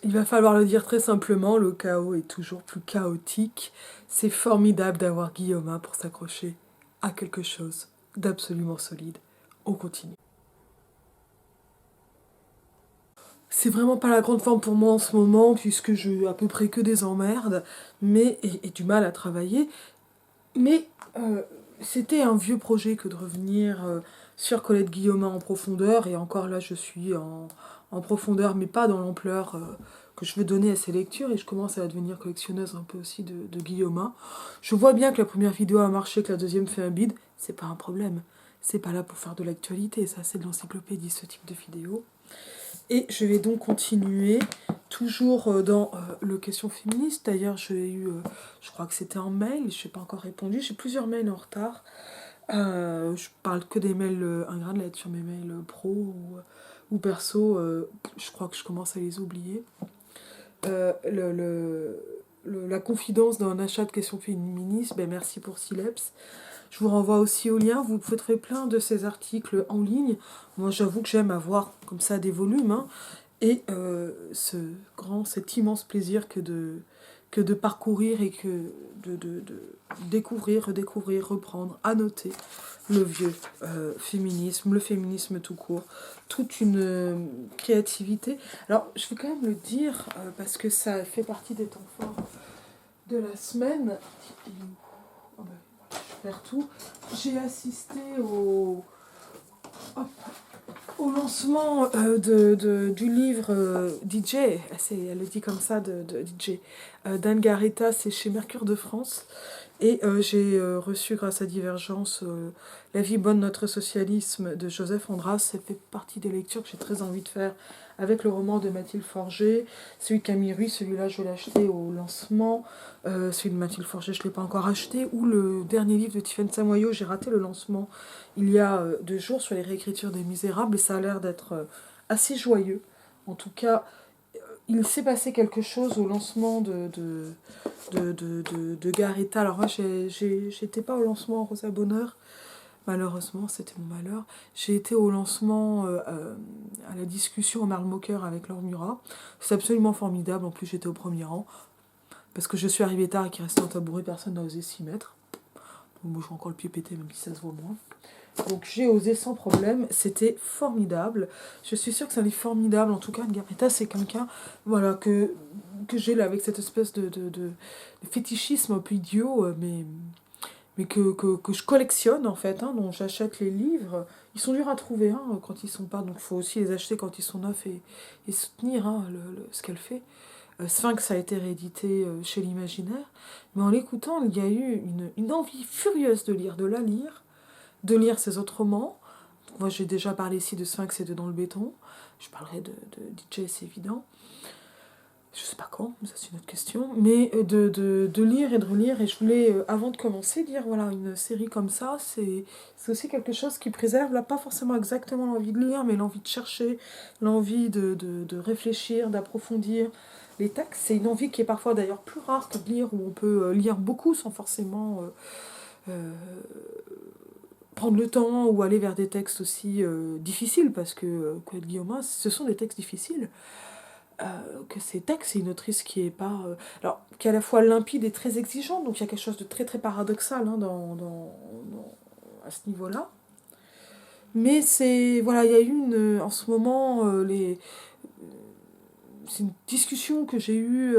Il va falloir le dire très simplement, le chaos est toujours plus chaotique. C'est formidable d'avoir Guillaume pour s'accrocher à quelque chose d'absolument solide. On continue. C'est vraiment pas la grande forme pour moi en ce moment, puisque j'ai à peu près que des emmerdes, et du mal à travailler. Mais c'était un vieux projet que de revenir sur Colette Guillaumin en profondeur, et encore là je suis en profondeur, mais pas dans l'ampleur que je veux donner à ces lectures, et je commence à devenir collectionneuse un peu aussi de Guillaumin. Je vois bien que la première vidéo a marché, que la deuxième fait un bide, c'est pas un problème. C'est pas là pour faire de l'actualité, ça c'est de l'encyclopédie, ce type de vidéo. Et je vais donc continuer, toujours dans le question féministe. D'ailleurs, j'ai eu, je crois que c'était en mail, je n'ai pas encore répondu. J'ai plusieurs mails en retard. Je parle que des mails ingrats sur mes mails pro ou perso. Je crois que je commence à les oublier. La confidence d'un achat de questions féministes, ben merci pour Sileps. Je vous renvoie aussi au lien, vous trouverez plein de ces articles en ligne. Moi j'avoue que j'aime avoir comme ça des volumes, hein. Et cet immense plaisir que de parcourir et que de découvrir, redécouvrir, reprendre, annoter le vieux féminisme, le féminisme tout court, toute une créativité. Alors, je vais quand même le dire, parce que ça fait partie des temps forts de la semaine. Oh ben, je perds tout. J'ai assisté hop, au lancement du livre DJ, elle le dit comme ça, de DJ, d'Anne Garetta, c'est chez Mercure de France. Et j'ai reçu, grâce à Divergence, La vie bonne, notre socialisme de Joseph Andras. Ça fait partie des lectures que j'ai très envie de faire avec le roman de Mathilde Forget. Celui de Camille Ruiz, celui-là, je vais l'acheter au lancement. Celui de Mathilde Forget, je ne l'ai pas encore acheté. Ou le dernier livre de Tiffaine Samoyo, j'ai raté le lancement il y a 2 jours sur les réécritures des Misérables. Et ça a l'air d'être assez joyeux. En tout cas, il s'est passé quelque chose au lancement de Garetta. Alors moi, j'étais pas au lancement Rosa Bonheur, malheureusement, c'était mon malheur. J'ai été au lancement, à la discussion au Marle Moqueur avec Laure Murat. C'est absolument formidable, en plus j'étais au premier rang, parce que je suis arrivée tard et qu'il restait un tabouret, personne n'a osé s'y mettre. Donc moi j'ai encore le pied pété, même si ça se voit moins. Donc j'ai osé sans problème, c'était formidable. Je suis sûre que c'est un livre formidable. En tout cas, Garetta, c'est quelqu'un, voilà, que j'ai là avec cette espèce de fétichisme un peu idiot, mais que je collectionne en fait, hein, dont j'achète les livres. Ils sont durs à trouver hein, quand ils sont pas, donc il faut aussi les acheter quand ils sont neufs et soutenir hein, ce qu'elle fait. Sphinx a été réédité chez l'Imaginaire, mais en l'écoutant, il y a eu une envie furieuse de la lire, de lire ses autres romans. Moi, j'ai déjà parlé ici de Sphinx et de Dans le béton. Je parlerai de DJ, c'est évident. Je sais pas quand, ça c'est une autre question. Mais de lire et de relire. Et je voulais, avant de commencer, dire voilà, une série comme ça, c'est aussi quelque chose qui préserve, là, pas forcément exactement l'envie de lire, mais l'envie de chercher, l'envie de réfléchir, d'approfondir les textes. C'est une envie qui est parfois d'ailleurs plus rare que de lire, où on peut lire beaucoup sans forcément prendre le temps ou aller vers des textes aussi difficiles, parce que Colette Guillaumin, ce sont des textes difficiles. Que ces textes, c'est une autrice qui est pas... alors, qui est à la fois limpide et très exigeante, donc il y a quelque chose de très très paradoxal hein, à ce niveau-là. Mais c'est... Voilà, il y a eu en ce moment, c'est une discussion que j'ai eue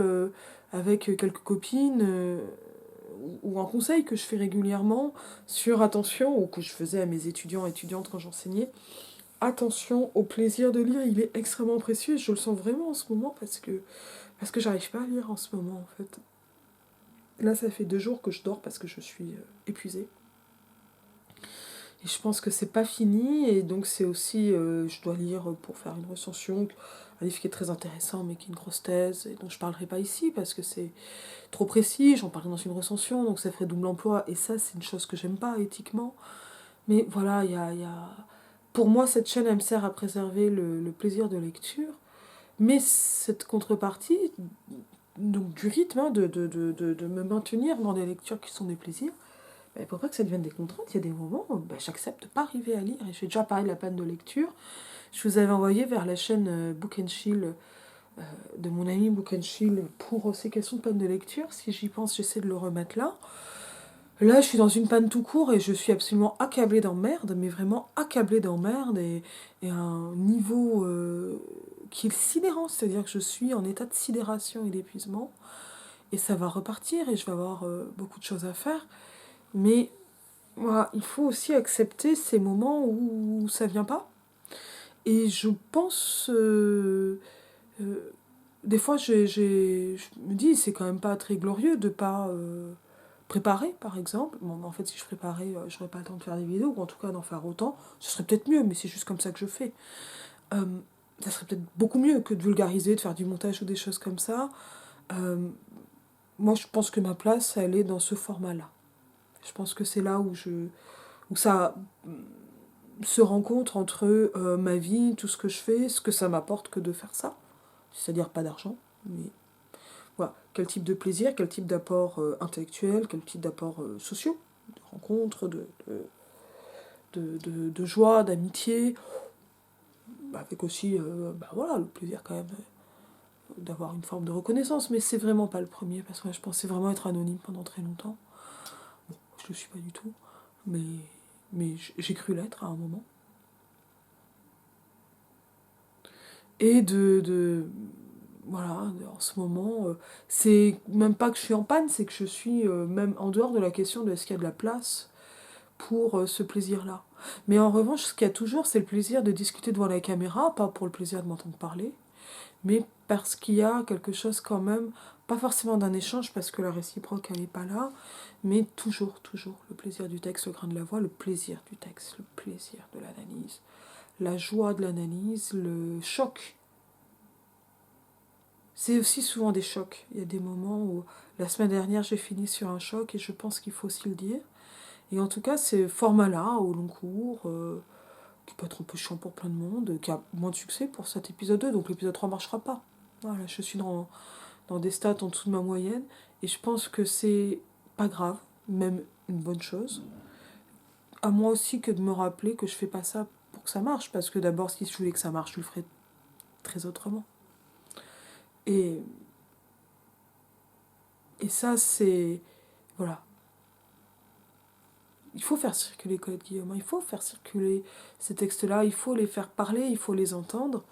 avec quelques copines, ou un conseil que je fais régulièrement sur attention, ou que je faisais à mes étudiants et étudiantes quand j'enseignais. Attention au plaisir de lire, il est extrêmement précieux, et je le sens vraiment en ce moment parce que j'arrive pas à lire en ce moment en fait. Là ça fait 2 jours que je dors parce que je suis épuisée. Et je pense que c'est pas fini, et donc c'est aussi, je dois lire pour faire une recension, un livre qui est très intéressant mais qui est une grosse thèse, et dont je parlerai pas ici parce que c'est trop précis, j'en parlerai dans une recension, donc ça ferait double emploi, et ça c'est une chose que j'aime pas éthiquement. Mais voilà, il y a... Pour moi, cette chaîne, elle me sert à préserver le plaisir de lecture, mais cette contrepartie, donc du rythme, hein, de me maintenir dans des lectures qui sont des plaisirs, il ne faut pas que ça devienne des contraintes. Il y a des moments où j'accepte de ne pas arriver à lire, et j'ai déjà parlé de la panne de lecture. Je vous avais envoyé vers la chaîne Book and Chill de mon ami Boukenchill pour ces questions de panne de lecture. Si j'y pense, j'essaie de le remettre là. Là, je suis dans une panne tout court et je suis absolument accablée d'emmerde, mais vraiment accablée d'emmerde et à un niveau qui est sidérant, c'est-à-dire que je suis en état de sidération et d'épuisement. Et ça va repartir et je vais avoir beaucoup de choses à faire. Mais voilà, il faut aussi accepter ces moments où ça vient pas. Et je pense... des fois, je me dis, c'est quand même pas très glorieux de pas préparer, par exemple. Bon, en fait, si je préparais, j'aurais pas le temps de faire des vidéos, ou en tout cas d'en faire autant. Ce serait peut-être mieux, mais c'est juste comme ça que je fais. Euh, Ça serait peut-être beaucoup mieux que de vulgariser, de faire du montage ou des choses comme ça. Euh, Moi, je pense que ma place, elle est dans ce format-là. Je pense que c'est là où ça se rencontre entre ma vie, tout ce que je fais, ce que ça m'apporte que de faire ça. C'est-à-dire pas d'argent, mais voilà. Quel type de plaisir, quel type d'apport intellectuel, quel type d'apport sociaux, de rencontres, de joie, d'amitié, avec aussi voilà, le plaisir quand même d'avoir une forme de reconnaissance, mais c'est vraiment pas le premier, parce que je pensais vraiment être anonyme pendant très longtemps. Bon, je le suis pas du tout, mais, mais j'ai cru l'être à un moment. Et voilà, en ce moment, c'est même pas que je suis en panne, c'est que je suis même en dehors de la question de est-ce qu'il y a de la place pour ce plaisir-là. Mais en revanche, ce qu'il y a toujours, c'est le plaisir de discuter devant la caméra, pas pour le plaisir de m'entendre parler, mais parce qu'il y a quelque chose quand même, pas forcément d'un échange, parce que la réciproque, elle n'est pas là, mais toujours, le plaisir du texte, le grain de la voix, le plaisir du texte, le plaisir de l'analyse, la joie de l'analyse, le choc. C'est aussi souvent des chocs. Il y a des moments où, la semaine dernière, j'ai fini sur un choc, et je pense qu'il faut aussi le dire. Et en tout cas, ce format-là, au long cours, qui peut être un peu chiant pour plein de monde, qui a moins de succès pour cet épisode 2, donc l'épisode 3 marchera pas. Voilà, je suis dans des stats en dessous de ma moyenne, et je pense que c'est pas grave, même une bonne chose. À moi aussi que de me rappeler que je fais pas ça pour que ça marche, parce que d'abord, si je voulais que ça marche, je le ferais très autrement. Et, et ça, c'est... Voilà. Il faut faire circuler Colette Guillaume, il faut faire circuler ces textes-là, il faut les faire parler, il faut les entendre.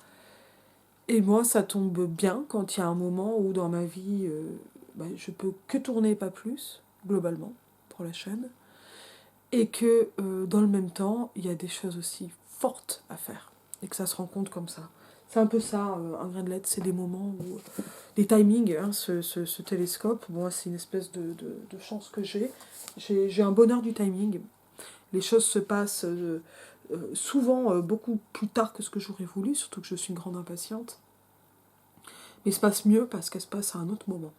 Et moi, ça tombe bien quand il y a un moment où dans ma vie, je peux que tourner, pas plus, globalement, pour la chaîne. Et que dans le même temps, il y a des choses aussi fortes à faire. Et que ça se rencontre comme ça. C'est un peu ça, un grain de lettres, c'est des moments où... Des timings, hein, ce télescope, moi c'est une espèce de chance que j'ai. J'ai un bonheur du timing. Les choses se passent souvent beaucoup plus tard que ce que j'aurais voulu, surtout que je suis une grande impatiente. Mais il se passe mieux parce qu'elle se passe à un autre moment.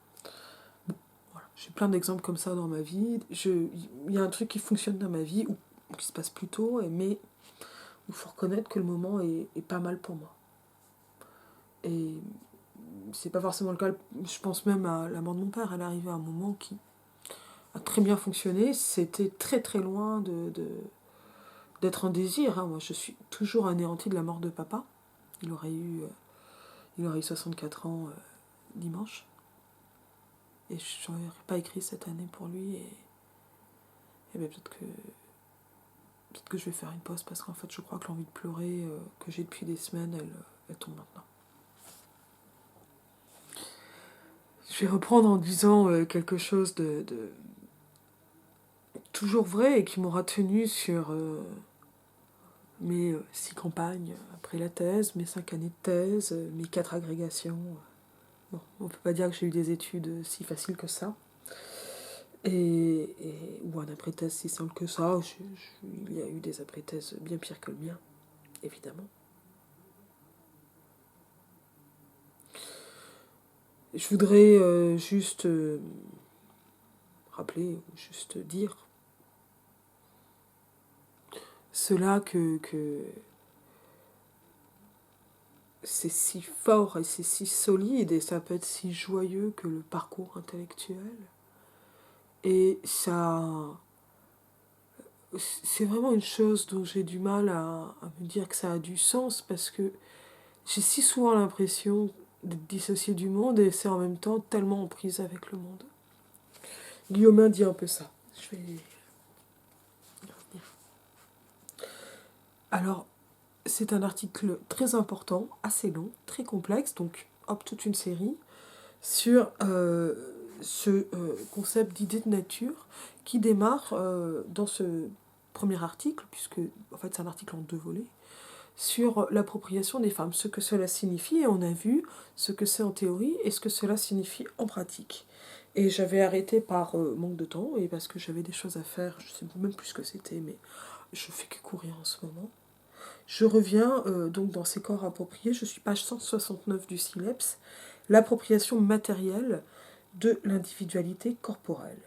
Bon, voilà. J'ai plein d'exemples comme ça dans ma vie. Il y a un truc qui fonctionne dans ma vie, ou qui se passe plus tôt, mais il faut reconnaître que le moment est pas mal pour moi. Et c'est pas forcément le cas, je pense même à la mort de mon père, elle est arrivée à un moment qui a très bien fonctionné, c'était très très loin d'être un désir. Hein. Moi je suis toujours anéantie de la mort de papa, il aurait eu, il aurait eu 64 ans dimanche. Et je n'aurais pas écrit cette année pour lui. Et bien peut-être que je vais faire une pause parce qu'en fait, je crois que l'envie de pleurer que j'ai depuis des semaines, elle tombe maintenant. Je vais reprendre en disant quelque chose de toujours vrai et qui m'aura tenu sur mes 6 campagnes après la thèse, mes 5 années de thèse, mes 4 agrégations. Bon, on ne peut pas dire que j'ai eu des études si faciles que ça. Ou un après-thèse si simple que ça. Il y a eu des après-thèses bien pires que le mien, évidemment. Je voudrais juste rappeler, ou juste dire cela que c'est si fort et c'est si solide et ça peut être si joyeux que le parcours intellectuel. Et ça... C'est vraiment une chose dont j'ai du mal à me dire que ça a du sens parce que j'ai si souvent l'impression d'être dissocié du monde et c'est en même temps tellement en prise avec le monde. Guillaumin dit un peu ça. Je vais y revenir. Alors, c'est un article très important, assez long, très complexe, donc hop, toute une série, sur ce concept d'idée de nature qui démarre dans ce premier article, puisque en fait c'est un article en 2 volets, sur l'appropriation des femmes, ce que cela signifie, et on a vu ce que c'est en théorie et ce que cela signifie en pratique. Et j'avais arrêté par manque de temps et parce que j'avais des choses à faire, je sais même plus ce que c'était, mais je fais que courir en ce moment. Je reviens donc dans ces corps appropriés, je suis page 169 du SILEPS, l'appropriation matérielle de l'individualité corporelle.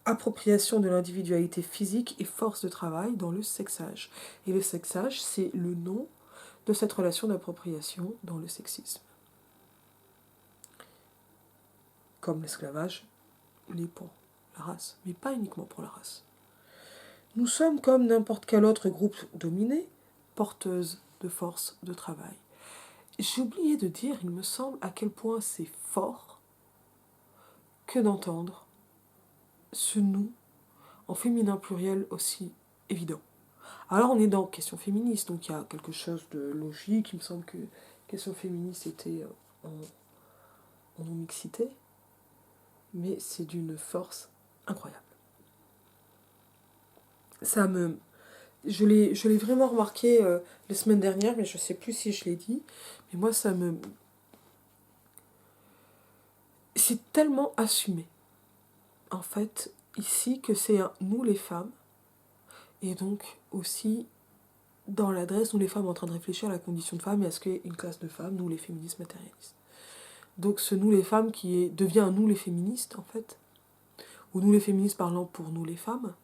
Appropriation de l'individualité physique et force de travail dans le sexage. Et le sexage, c'est le nom de cette relation d'appropriation dans le sexisme. Comme l'esclavage l'est pour la race, mais pas uniquement pour la race. Nous sommes comme n'importe quel autre groupe dominé, porteuses de force de travail. J'ai oublié de dire, il me semble, à quel point c'est fort que d'entendre ce nous en féminin pluriel aussi évident. Alors on est dans question féministe, donc il y a quelque chose de logique, il me semble que question féministe était en non-mixité, mais c'est d'une force incroyable. Je l'ai vraiment remarqué la semaine dernière, mais je ne sais plus si je l'ai dit, mais moi c'est tellement assumé, en fait, ici, que c'est un nous les femmes, et donc aussi dans l'adresse, nous les femmes en train de réfléchir à la condition de femme et à ce qu'est une classe de femmes, nous les féministes matérialistes. Donc ce nous les femmes devient un nous les féministes en fait, ou nous les féministes parlant pour nous les femmes,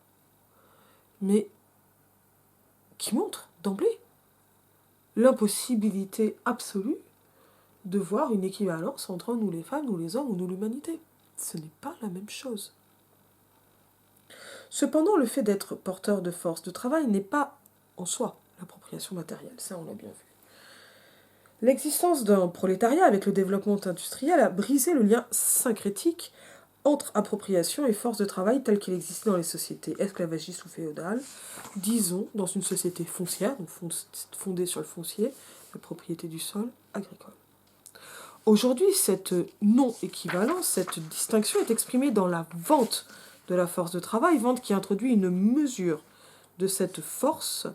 mais qui montre d'emblée l'impossibilité absolue de voir une équivalence entre nous les femmes, nous les hommes ou nous l'humanité. Ce n'est pas la même chose. Cependant, le fait d'être porteur de force de travail n'est pas en soi l'appropriation matérielle, ça on l'a bien vu. L'existence d'un prolétariat avec le développement industriel a brisé le lien syncrétique entre appropriation et force de travail tel qu'il existait dans les sociétés esclavagistes ou féodales, disons dans une société foncière, donc fondée sur le foncier, la propriété du sol agricole. Aujourd'hui, cette non-équivalence, cette distinction est exprimée dans la vente de la force de travail, vente qui introduit une mesure de cette force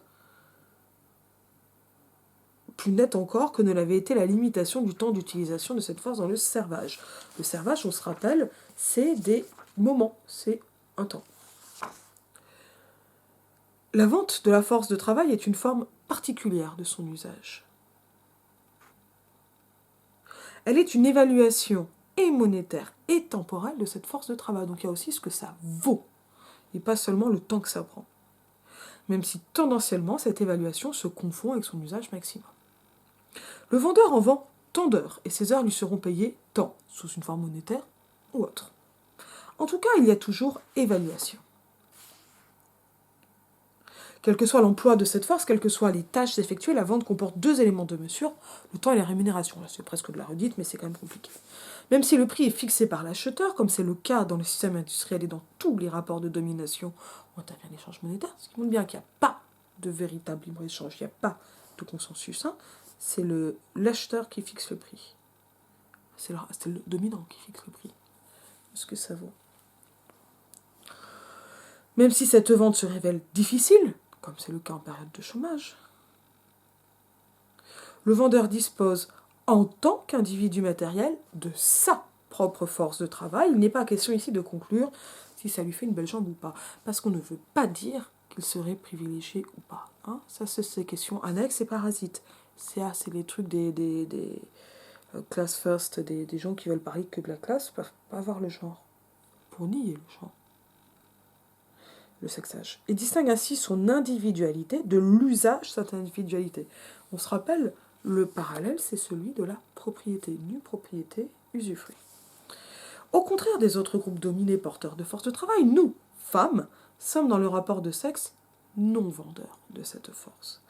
plus nette encore que ne l'avait été la limitation du temps d'utilisation de cette force dans le servage. Le servage, on se rappelle, c'est des moments, c'est un temps. La vente de la force de travail est une forme particulière de son usage. Elle est une évaluation et monétaire et temporelle de cette force de travail. Donc il y a aussi ce que ça vaut, et pas seulement le temps que ça prend. Même si tendanciellement, cette évaluation se confond avec son usage maximum. Le vendeur en vend tant d'heures, et ces heures lui seront payées tant, sous une forme monétaire ou autre. En tout cas, il y a toujours évaluation. Quel que soit l'emploi de cette force, quelles que soient les tâches effectuées, la vente comporte 2 éléments de mesure, le temps et la rémunération. Là, c'est presque de la redite, mais c'est quand même compliqué. Même si le prix est fixé par l'acheteur, comme c'est le cas dans le système industriel et dans tous les rapports de domination où intervient l'échange monétaire, ce qui montre bien qu'il n'y a pas de véritable libre-échange, il n'y a pas de consensus, c'est l'acheteur qui fixe le prix. C'est le dominant qui fixe le prix. Ce que ça vaut. Même si cette vente se révèle difficile, comme c'est le cas en période de chômage, le vendeur dispose, en tant qu'individu matériel, de sa propre force de travail. Il n'est pas question ici de conclure si ça lui fait une belle jambe ou pas, parce qu'on ne veut pas dire qu'il serait privilégié ou pas. Ça, c'est ces questions annexes et parasites. C'est les trucs des class first, des gens qui veulent parler que de la classe, ne peuvent pas avoir le genre, pour nier le genre. Le sexage. Et distingue ainsi son individualité de l'usage de cette individualité. On se rappelle, le parallèle, c'est celui de la propriété, nue propriété, usufruit. Au contraire des autres groupes dominés porteurs de force de travail, nous, femmes, sommes dans le rapport de sexe non vendeurs de cette force.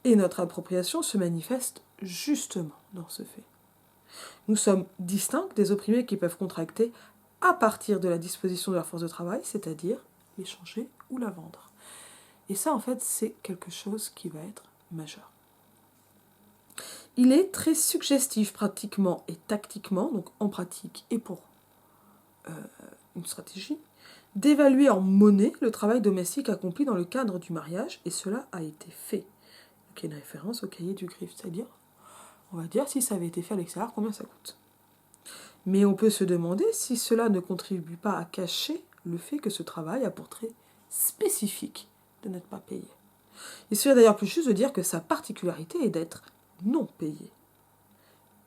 Et notre appropriation se manifeste justement dans ce fait. Nous sommes distincts des opprimés qui peuvent contracter à partir de la disposition de leur force de travail, c'est-à-dire l'échanger ou la vendre. Et ça, en fait, c'est quelque chose qui va être majeur. Il est très suggestif pratiquement et tactiquement, donc en pratique et pour une stratégie, d'évaluer en monnaie le travail domestique accompli dans le cadre du mariage, et cela a été fait. Donc il y a une référence au cahier du griffe, c'est-à-dire, on va dire, si ça avait été fait à l'extérieur, combien ça coûte. Mais on peut se demander si cela ne contribue pas à cacher le fait que ce travail a pour trait spécifique de n'être pas payé. Il serait d'ailleurs plus juste de dire que sa particularité est d'être non payé.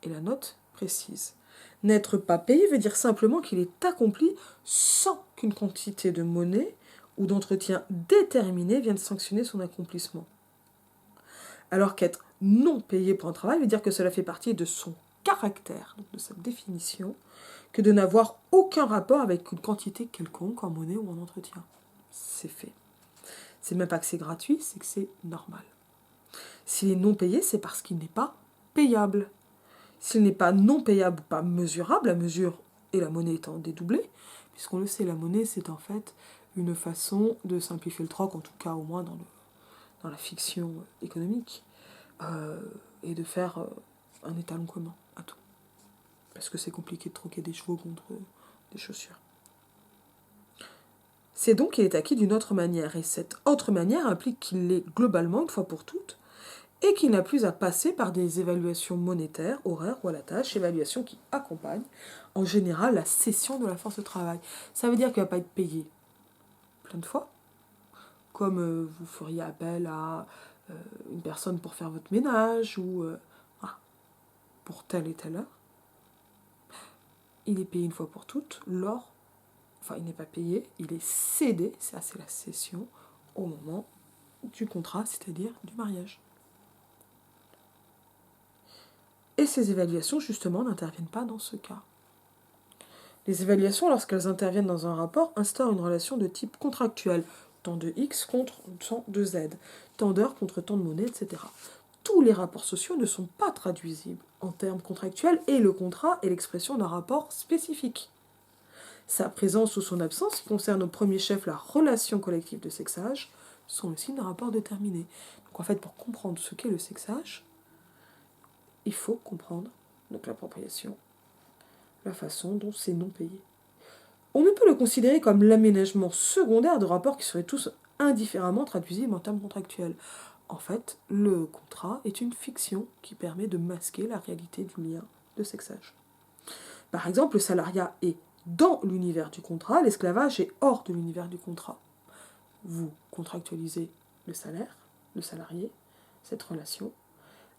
Et la note précise. N'être pas payé veut dire simplement qu'il est accompli sans qu'une quantité de monnaie ou d'entretien déterminé vienne sanctionner son accomplissement. Alors qu'être non payé pour un travail veut dire que cela fait partie de son caractère, donc de sa définition, que de n'avoir aucun rapport avec une quantité quelconque en monnaie ou en entretien. C'est fait. C'est même pas que c'est gratuit, c'est que c'est normal. S'il est non payé, c'est parce qu'il n'est pas payable. S'il n'est pas non payable ou pas mesurable, la mesure et la monnaie étant dédoublées, puisqu'on le sait, la monnaie c'est en fait une façon de simplifier le troc, en tout cas au moins dans la fiction économique, et de faire un étalon commun à tout. Parce que c'est compliqué de troquer des chevaux contre des chaussures. C'est donc qu'il est acquis d'une autre manière, et cette autre manière implique qu'il l'est globalement, une fois pour toutes, et qu'il n'a plus à passer par des évaluations monétaires, horaires ou à la tâche, évaluations qui accompagnent en général la cession de la force de travail. Ça veut dire qu'il ne va pas être payé plein de fois, comme vous feriez appel à une personne pour faire votre ménage ou pour telle et telle heure. Il est payé une fois pour toutes il n'est pas payé, il est cédé, ça c'est la cession, au moment du contrat, c'est-à-dire du mariage. Et ces évaluations, justement, n'interviennent pas dans ce cas. Les évaluations, lorsqu'elles interviennent dans un rapport, instaurent une relation de type contractuel, tant de X contre tant de Z, tant d'heures contre tant de monnaie, etc. Tous les rapports sociaux ne sont pas traduisibles en termes contractuels et le contrat est l'expression d'un rapport spécifique. Sa présence ou son absence, qui concerne au premier chef la relation collective de sexage, sont le signe d'un rapport déterminé. Donc en fait, pour comprendre ce qu'est le sexage, il faut comprendre donc l'appropriation, la façon dont c'est non payé. On ne peut le considérer comme l'aménagement secondaire de rapports qui seraient tous indifféremment traduisibles en termes contractuels. En fait, le contrat est une fiction qui permet de masquer la réalité du lien de sexage. Par exemple, le salariat est dans l'univers du contrat, l'esclavage est hors de l'univers du contrat. Vous contractualisez le salaire, le salarié, cette relation.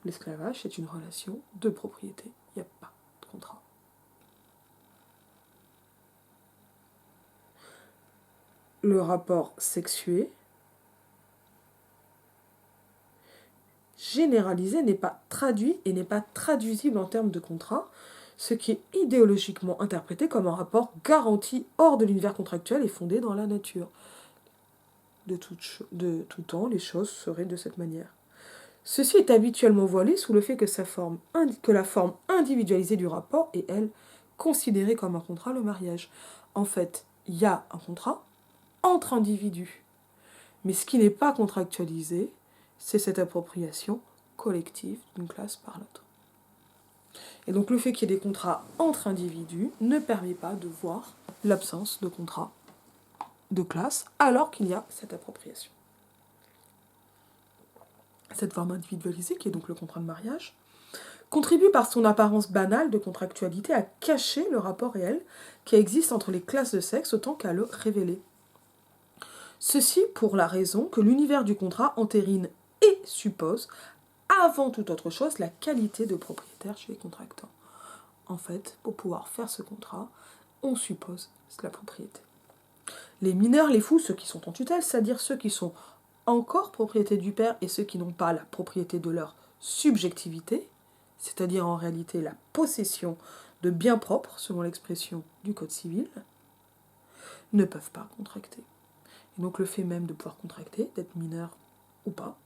L'esclavage, c'est une relation de propriété. Il n'y a pas de contrat. Le rapport sexué généralisé n'est pas traduit et n'est pas traduisible en termes de contrat, ce qui est idéologiquement interprété comme un rapport garanti hors de l'univers contractuel et fondé dans la nature. De tout temps, les choses seraient de cette manière. Ceci est habituellement voilé sous le fait que la forme individualisée du rapport est, elle, considérée comme un contrat, le mariage. En fait, il y a un contrat entre individus. Mais ce qui n'est pas contractualisé, c'est cette appropriation collective d'une classe par l'autre. Et donc le fait qu'il y ait des contrats entre individus ne permet pas de voir l'absence de contrat de classe alors qu'il y a cette appropriation. Cette forme individualisée, qui est donc le contrat de mariage, contribue par son apparence banale de contractualité à cacher le rapport réel qui existe entre les classes de sexe autant qu'à le révéler. Ceci pour la raison que l'univers du contrat entérine et suppose, avant toute autre chose, la qualité de propriétaire chez les contractants. En fait, pour pouvoir faire ce contrat, on suppose la propriété. Les mineurs, les fous, ceux qui sont en tutelle, c'est-à-dire ceux qui sont encore propriété du père et ceux qui n'ont pas la propriété de leur subjectivité, c'est-à-dire en réalité la possession de biens propres, selon l'expression du Code civil, ne peuvent pas contracter. Et donc le fait même de pouvoir contracter, d'être mineur ou pas,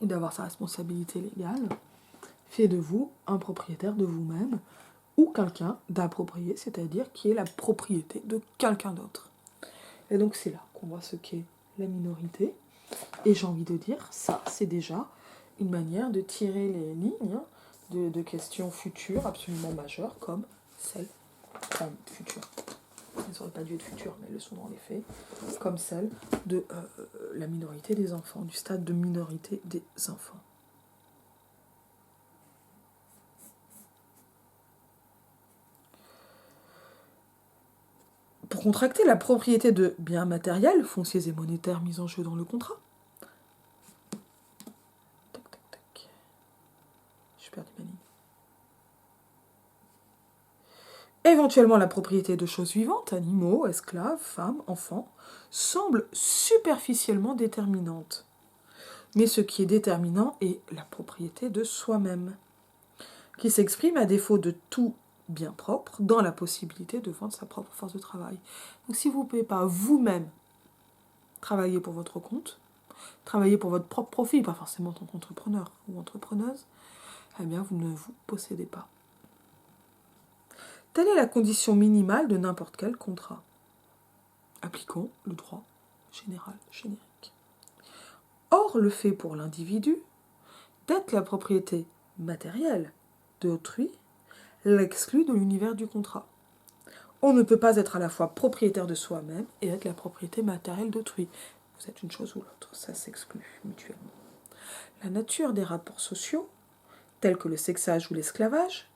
ou d'avoir sa responsabilité légale, fait de vous un propriétaire de vous-même ou quelqu'un d'approprié, c'est-à-dire qui est la propriété de quelqu'un d'autre. Et donc c'est là qu'on voit ce qu'est la minorité. Et j'ai envie de dire, ça c'est déjà une manière de tirer les lignes de questions futures absolument majeures comme celle, enfin futures, elles n'auraient pas dû être futures mais elles le sont dans les faits, comme celle de la minorité des enfants, du stade de minorité des enfants. Pour contracter la propriété de biens matériels, fonciers et monétaires mis en jeu dans le contrat. Tac, tac, tac. J'ai perdu ma ligne. Éventuellement, la propriété de choses vivantes, animaux, esclaves, femmes, enfants, semble superficiellement déterminante. Mais ce qui est déterminant est la propriété de soi-même, qui s'exprime à défaut de tout bien propre dans la possibilité de vendre sa propre force de travail. Donc si vous ne pouvez pas vous-même travailler pour votre compte, travailler pour votre propre profit, pas forcément en tant qu'entrepreneur ou entrepreneuse, eh bien vous ne vous possédez pas. Telle est la condition minimale de n'importe quel contrat. Appliquons le droit général générique. Or, le fait pour l'individu d'être la propriété matérielle d'autrui l'exclut de l'univers du contrat. On ne peut pas être à la fois propriétaire de soi-même et être la propriété matérielle d'autrui. Vous êtes une chose ou l'autre, ça s'exclut mutuellement. La nature des rapports sociaux, tels que le sexage ou l'esclavage,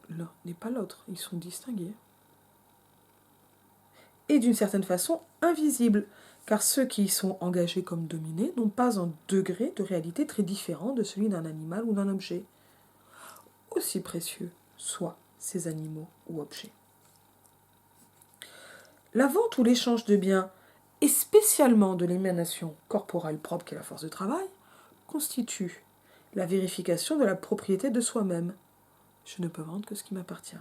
l'un n'est pas l'autre, ils sont distingués. Et d'une certaine façon invisibles, car ceux qui y sont engagés comme dominés n'ont pas un degré de réalité très différent de celui d'un animal ou d'un objet, aussi précieux soient ces animaux ou objets. La vente ou l'échange de biens, et spécialement de l'émanation corporelle propre qu'est la force de travail, constitue la vérification de la propriété de soi-même. Je ne peux vendre que ce qui m'appartient.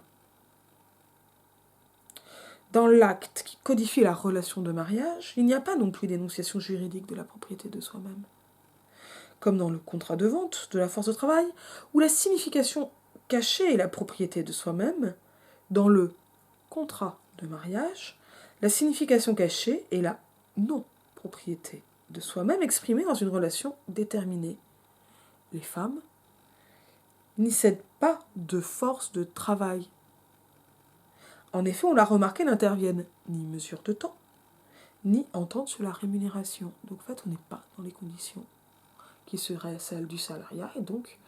Dans l'acte qui codifie la relation de mariage, il n'y a pas non plus d'énonciation juridique de la propriété de soi-même. Comme dans le contrat de vente de la force de travail, où la signification cachée est la propriété de soi-même, dans le contrat de mariage, la signification cachée est la non-propriété de soi-même exprimée dans une relation déterminée. Les femmes n'y cèdent pas de force de travail. En effet, on l'a remarqué, n'interviennent ni mesure de temps, ni entente sur la rémunération. Donc en fait, on n'est pas dans les conditions qui seraient celles du salariat et donc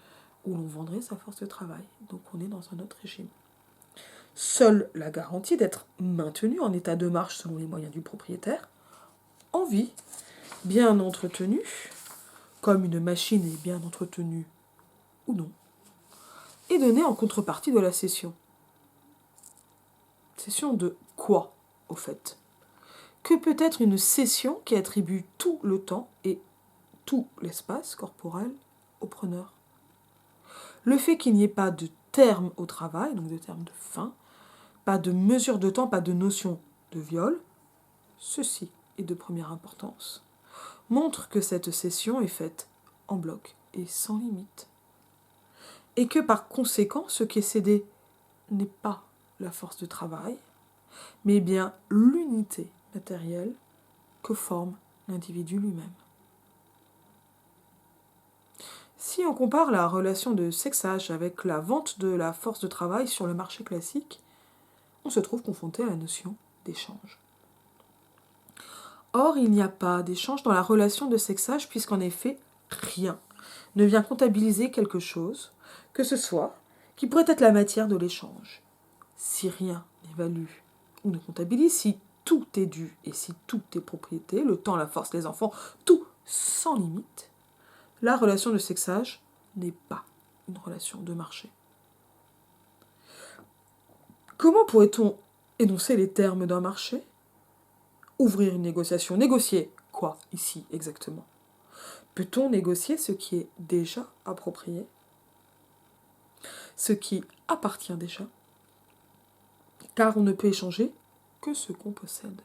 où l'on vendrait sa force de travail. Donc on est dans un autre régime. Seule la garantie d'être maintenu en état de marche selon les moyens du propriétaire, en vie, bien entretenu, comme une machine est bien entretenue ou non, est donnée en contrepartie de la cession. Cession de quoi, au fait ? Que peut être une cession qui attribue tout le temps et tout l'espace corporel au preneur ? Le fait qu'il n'y ait pas de terme au travail, donc de terme de fin, pas de mesure de temps, pas de notion de viol, ceci est de première importance, montre que cette cession est faite en bloc et sans limite. Et que par conséquent, ce qui est cédé n'est pas la force de travail, mais bien l'unité matérielle que forme l'individu lui-même. Si on compare la relation de sexage avec la vente de la force de travail sur le marché classique, on se trouve confronté à la notion d'échange. Or, il n'y a pas d'échange dans la relation de sexage puisqu'en effet, rien ne vient comptabiliser quelque chose, que ce soit, qui pourrait être la matière de l'échange. Si rien n'évalue ou ne comptabilise, si tout est dû et si tout est propriété, le temps, la force, les enfants, tout sans limite, la relation de sexage n'est pas une relation de marché. Comment pourrait-on énoncer les termes d'un marché ? Ouvrir une négociation. Négocier quoi ici exactement ? Peut-on négocier ce qui est déjà approprié ? Ce qui appartient déjà ? Car on ne peut échanger que ce qu'on possède.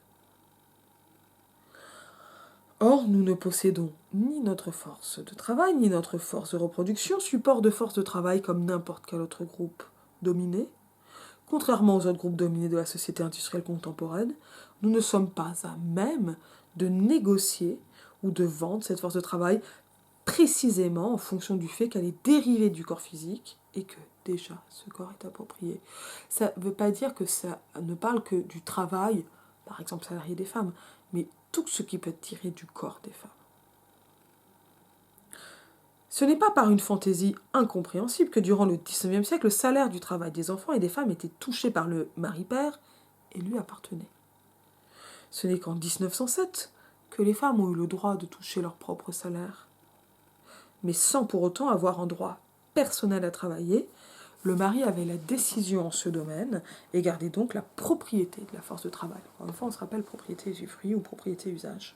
Or, nous ne possédons ni notre force de travail, ni notre force de reproduction, support de force de travail comme n'importe quel autre groupe dominé. Contrairement aux autres groupes dominés de la société industrielle contemporaine, nous ne sommes pas à même de négocier ou de vendre cette force de travail précisément en fonction du fait qu'elle est dérivée du corps physique et que déjà ce corps est approprié. Ça ne veut pas dire que ça ne parle que du travail, par exemple salarié des femmes, mais tout ce qui peut être tiré du corps des femmes. Ce n'est pas par une fantaisie incompréhensible que durant le XIXe siècle, le salaire du travail des enfants et des femmes était touché par le mari-père et lui appartenait. Ce n'est qu'en 1907 que les femmes ont eu le droit de toucher leur propre salaire. Mais sans pour autant avoir un droit personnel à travailler, le mari avait la décision en ce domaine et gardait donc la propriété de la force de travail. Encore une fois, on se rappelle propriété usufruit ou propriété usage.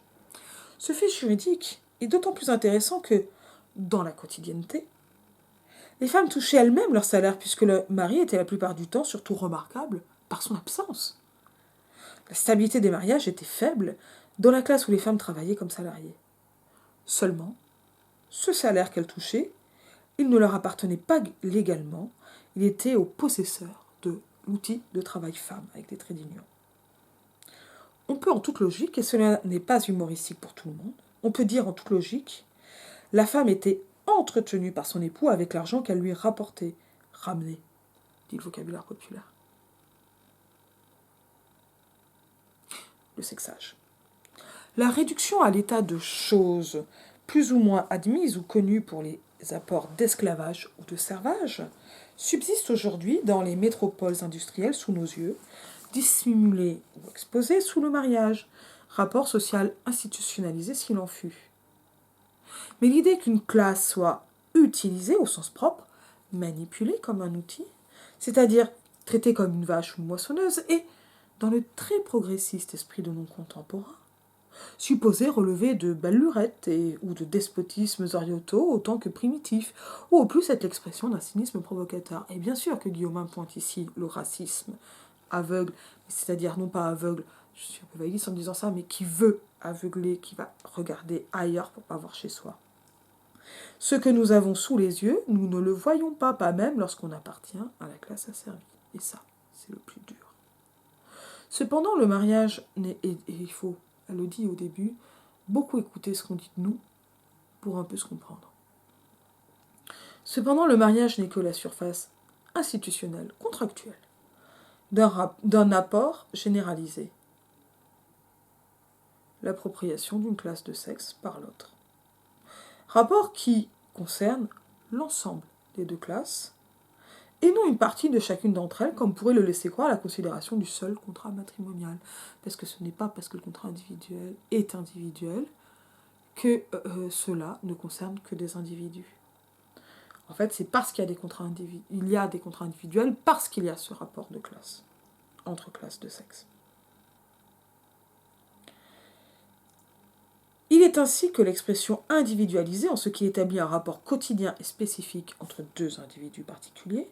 Ce fait juridique est d'autant plus intéressant que, dans la quotidienneté, les femmes touchaient elles-mêmes leur salaire puisque le mari était la plupart du temps surtout remarquable par son absence. La stabilité des mariages était faible dans la classe où les femmes travaillaient comme salariées. Seulement, ce salaire qu'elles touchaient, il ne leur appartenait pas légalement, il était au possesseur de l'outil de travail femme, avec des traits d'union. On peut en toute logique, et cela n'est pas humoristique pour tout le monde, on peut dire en toute logique, la femme était entretenue par son époux avec l'argent qu'elle lui rapportait, ramenait, dit le vocabulaire populaire. Le sexage. La réduction à l'état de choses plus ou moins admises ou connues pour les apports d'esclavage ou de servage subsiste aujourd'hui dans les métropoles industrielles sous nos yeux, dissimulée ou exposée sous le mariage, rapport social institutionnalisé s'il en fut. Mais l'idée qu'une classe soit utilisée au sens propre, manipulée comme un outil, c'est-à-dire traitée comme une vache ou une moissonneuse, est, dans le très progressiste esprit de nos contemporains, supposé relever de belles lurettes ou de despotismes orientaux autant que primitifs, ou au plus être l'expression d'un cynisme provocateur. Et bien sûr que Guillaumin pointe ici le racisme aveugle, c'est-à-dire non pas aveugle, je suis un peu vaguiste en disant ça, mais qui veut aveugler, qui va regarder ailleurs pour pas voir chez soi. Ce que nous avons sous les yeux, nous ne le voyons pas même lorsqu'on appartient à la classe asservie. Et ça, c'est le plus dur. Cependant, le mariage, et il faut, elle le dit au début, beaucoup écouter ce qu'on dit de nous pour un peu se comprendre. Cependant, le mariage n'est que la surface institutionnelle, contractuelle, d'un apport généralisé. L'appropriation d'une classe de sexe par l'autre. Rapport qui concerne l'ensemble des deux classes, et non une partie de chacune d'entre elles, comme pourrait le laisser croire la considération du seul contrat matrimonial. Parce que ce n'est pas parce que le contrat individuel est individuel que cela ne concerne que des individus. En fait, c'est parce qu'il y a des contrats individuels, parce qu'il y a ce rapport de classe, entre classes de sexe. Il est ainsi que l'expression individualisée, en ce qui établit un rapport quotidien et spécifique entre deux individus particuliers,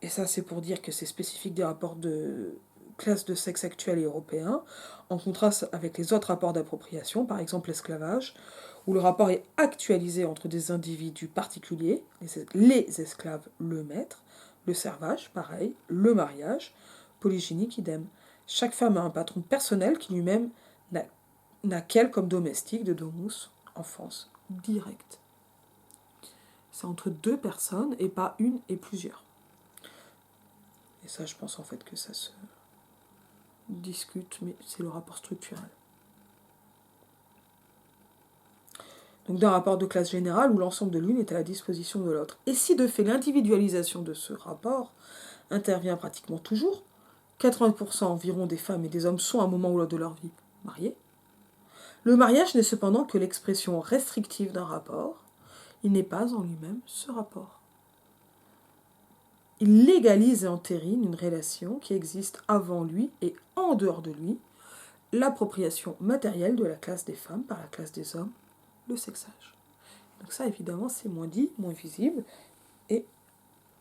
et ça c'est pour dire que c'est spécifique des rapports de classe de sexe actuels et européens, en contraste avec les autres rapports d'appropriation, par exemple l'esclavage, où le rapport est actualisé entre des individus particuliers, les esclaves, le maître, le servage, pareil, le mariage, polygynique, idem. Chaque femme a un patron personnel qui lui-même n'a qu'elle comme domestique de domus, enfance directe. C'est entre deux personnes et pas une et plusieurs. Et ça, je pense en fait que ça se discute, mais c'est le rapport structurel. Donc d'un rapport de classe générale où l'ensemble de l'une est à la disposition de l'autre. Et si de fait l'individualisation de ce rapport intervient pratiquement toujours, 80% environ des femmes et des hommes sont à un moment ou l'autre de leur vie mariés. Le mariage n'est cependant que l'expression restrictive d'un rapport. Il n'est pas en lui-même ce rapport. Il légalise et entérine une relation qui existe avant lui et en dehors de lui, l'appropriation matérielle de la classe des femmes par la classe des hommes, le sexage. Donc ça, évidemment, c'est moins dit, moins visible et,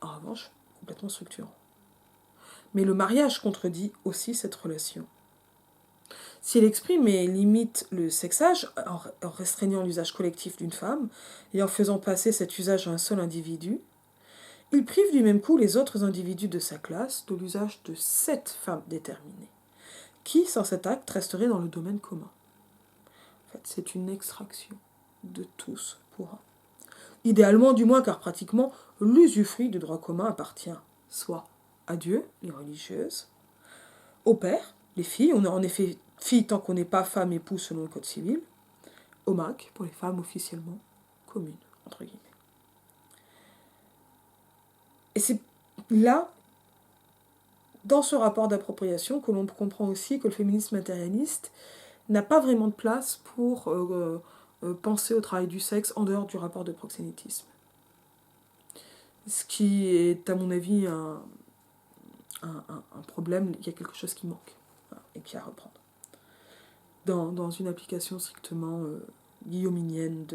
en revanche, complètement structurant. Mais le mariage contredit aussi cette relation. S'il exprime et limite le sexage en restreignant l'usage collectif d'une femme et en faisant passer cet usage à un seul individu, il prive du même coup les autres individus de sa classe de l'usage de cette femme déterminée, qui, sans cet acte, resterait dans le domaine commun. En fait, c'est une extraction de tous pour un. Idéalement, du moins, car pratiquement, l'usufruit du droit commun appartient soit à Dieu, les religieuses, au père, les filles, on a en effet filles tant qu'on n'est pas femme épouse selon le code civil, au MAC, pour les femmes officiellement communes, entre guillemets. Et c'est là, dans ce rapport d'appropriation, que l'on comprend aussi que le féminisme matérialiste n'a pas vraiment de place pour penser au travail du sexe en dehors du rapport de proxénétisme. Ce qui est, à mon avis, un problème, il y a quelque chose qui manque et qui a à reprendre. Dans une application strictement guillaumienne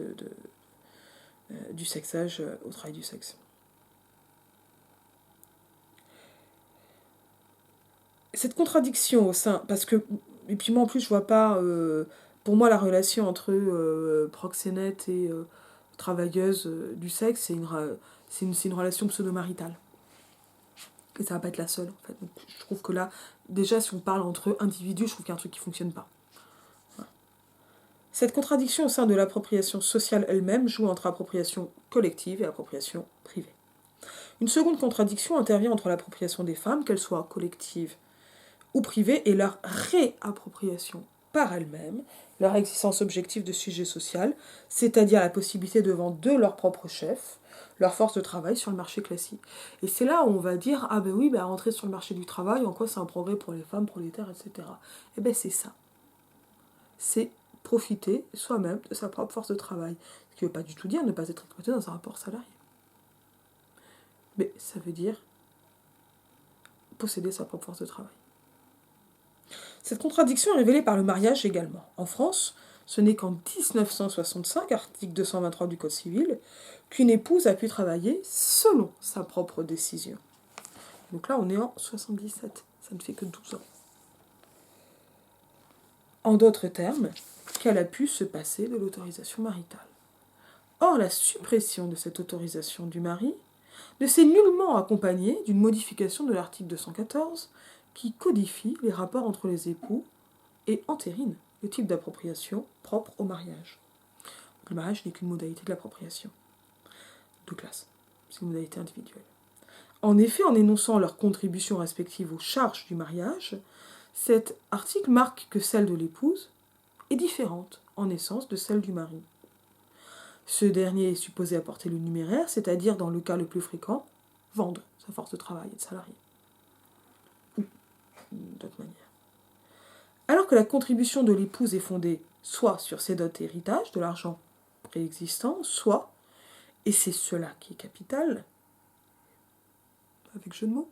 du sexage au travail du sexe. Cette contradiction au sein, parce que, et puis moi en plus je vois pas, pour moi la relation entre proxénète et travailleuse du sexe, c'est une relation pseudo-maritale. Et ça va pas être la seule en fait. Donc, je trouve que là, déjà si on parle entre individus, je trouve qu'il y a un truc qui fonctionne pas. Voilà. Cette contradiction au sein de l'appropriation sociale elle-même joue entre appropriation collective et appropriation privée. Une seconde contradiction intervient entre l'appropriation des femmes, qu'elles soient collectives ou privées, et leur réappropriation par elles-mêmes, leur existence objective de sujet social, c'est-à-dire la possibilité de vendre de leur propre chef leur force de travail sur le marché classique. Et c'est là où on va dire, ah ben oui, ben rentrer sur le marché du travail, en quoi c'est un progrès pour les femmes, prolétaires, etc. Et ben c'est ça. C'est profiter soi-même de sa propre force de travail. Ce qui ne veut pas du tout dire ne pas être exploité dans un rapport salarié. Mais ça veut dire posséder sa propre force de travail. Cette contradiction est révélée par le mariage également. En France, ce n'est qu'en 1965, article 223 du Code civil, qu'une épouse a pu travailler selon sa propre décision. Donc là, on est en 77, ça ne fait que 12 ans. En d'autres termes, qu'elle a pu se passer de l'autorisation maritale. Or, la suppression de cette autorisation du mari ne s'est nullement accompagnée d'une modification de l'article 214 qui codifie les rapports entre les époux et entérine le type d'appropriation propre au mariage. Le mariage n'est qu'une modalité de l'appropriation de classe, c'est une modalité individuelle. En effet, en énonçant leurs contributions respectives aux charges du mariage, cet article marque que celle de l'épouse est différente en essence de celle du mari. Ce dernier est supposé apporter le numéraire, c'est-à-dire, dans le cas le plus fréquent, vendre sa force de travail et de salarié. Ou d'autres manières. Alors que la contribution de l'épouse est fondée soit sur ses dots et héritages, de l'argent préexistant, soit, et c'est cela qui est capital, avec jeu de mots,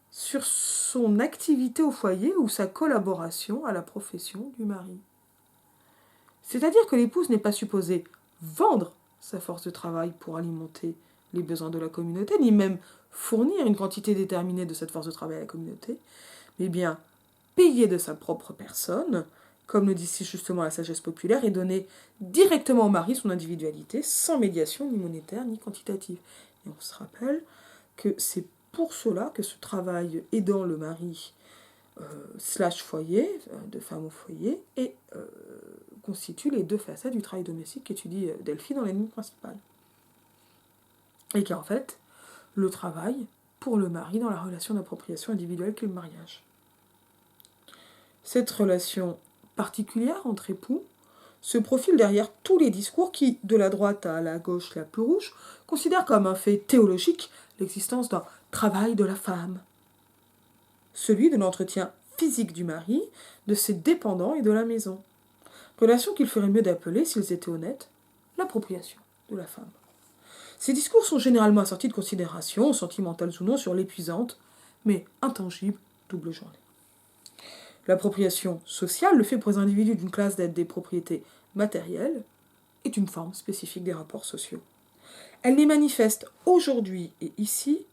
sur son activité au foyer ou sa collaboration à la profession du mari. C'est-à-dire que l'épouse n'est pas supposée vendre sa force de travail pour alimenter les besoins de la communauté, ni même fournir une quantité déterminée de cette force de travail à la communauté, mais bien payer de sa propre personne, comme le dit si justement la sagesse populaire, et donner directement au mari son individualité, sans médiation ni monétaire ni quantitative. Et on se rappelle que c'est pour cela que ce travail aidant le mari slash foyer, de femme au foyer, et constitue les deux facettes du travail domestique qu'étudie Delphi dans l'ennemi principal. Et qui est en fait le travail pour le mari dans la relation d'appropriation individuelle qu'est le mariage. Cette relation particulière entre époux se profile derrière tous les discours qui, de la droite à la gauche la plus rouge, considèrent comme un fait théologique l'existence d'un travail de la femme, celui de l'entretien physique du mari, de ses dépendants et de la maison. Relation qu'il ferait mieux d'appeler, s'ils étaient honnêtes, l'appropriation de la femme. Ces discours sont généralement assortis de considérations, sentimentales ou non, sur l'épuisante, mais intangible, double journée. L'appropriation sociale, le fait pour les individus d'une classe d'être des propriétés matérielles, est une forme spécifique des rapports sociaux. Elle n'est manifeste aujourd'hui et ici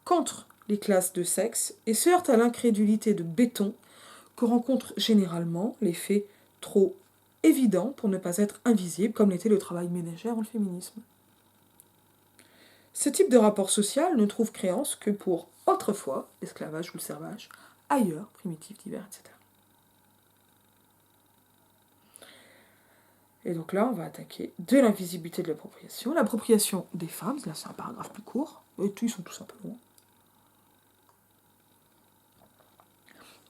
qu'entre les classes de sexe et se heurte à l'incrédulité de béton que rencontrent généralement les faits trop évidents pour ne pas être invisibles, comme l'était le travail ménagère ou le féminisme. Ce type de rapport social ne trouve créance que pour autrefois, l'esclavage ou le servage, ailleurs, primitifs, divers, etc. Et donc là, on va attaquer de l'invisibilité de l'appropriation. L'appropriation des femmes, là c'est un paragraphe plus court, et ils sont tous un peu longs.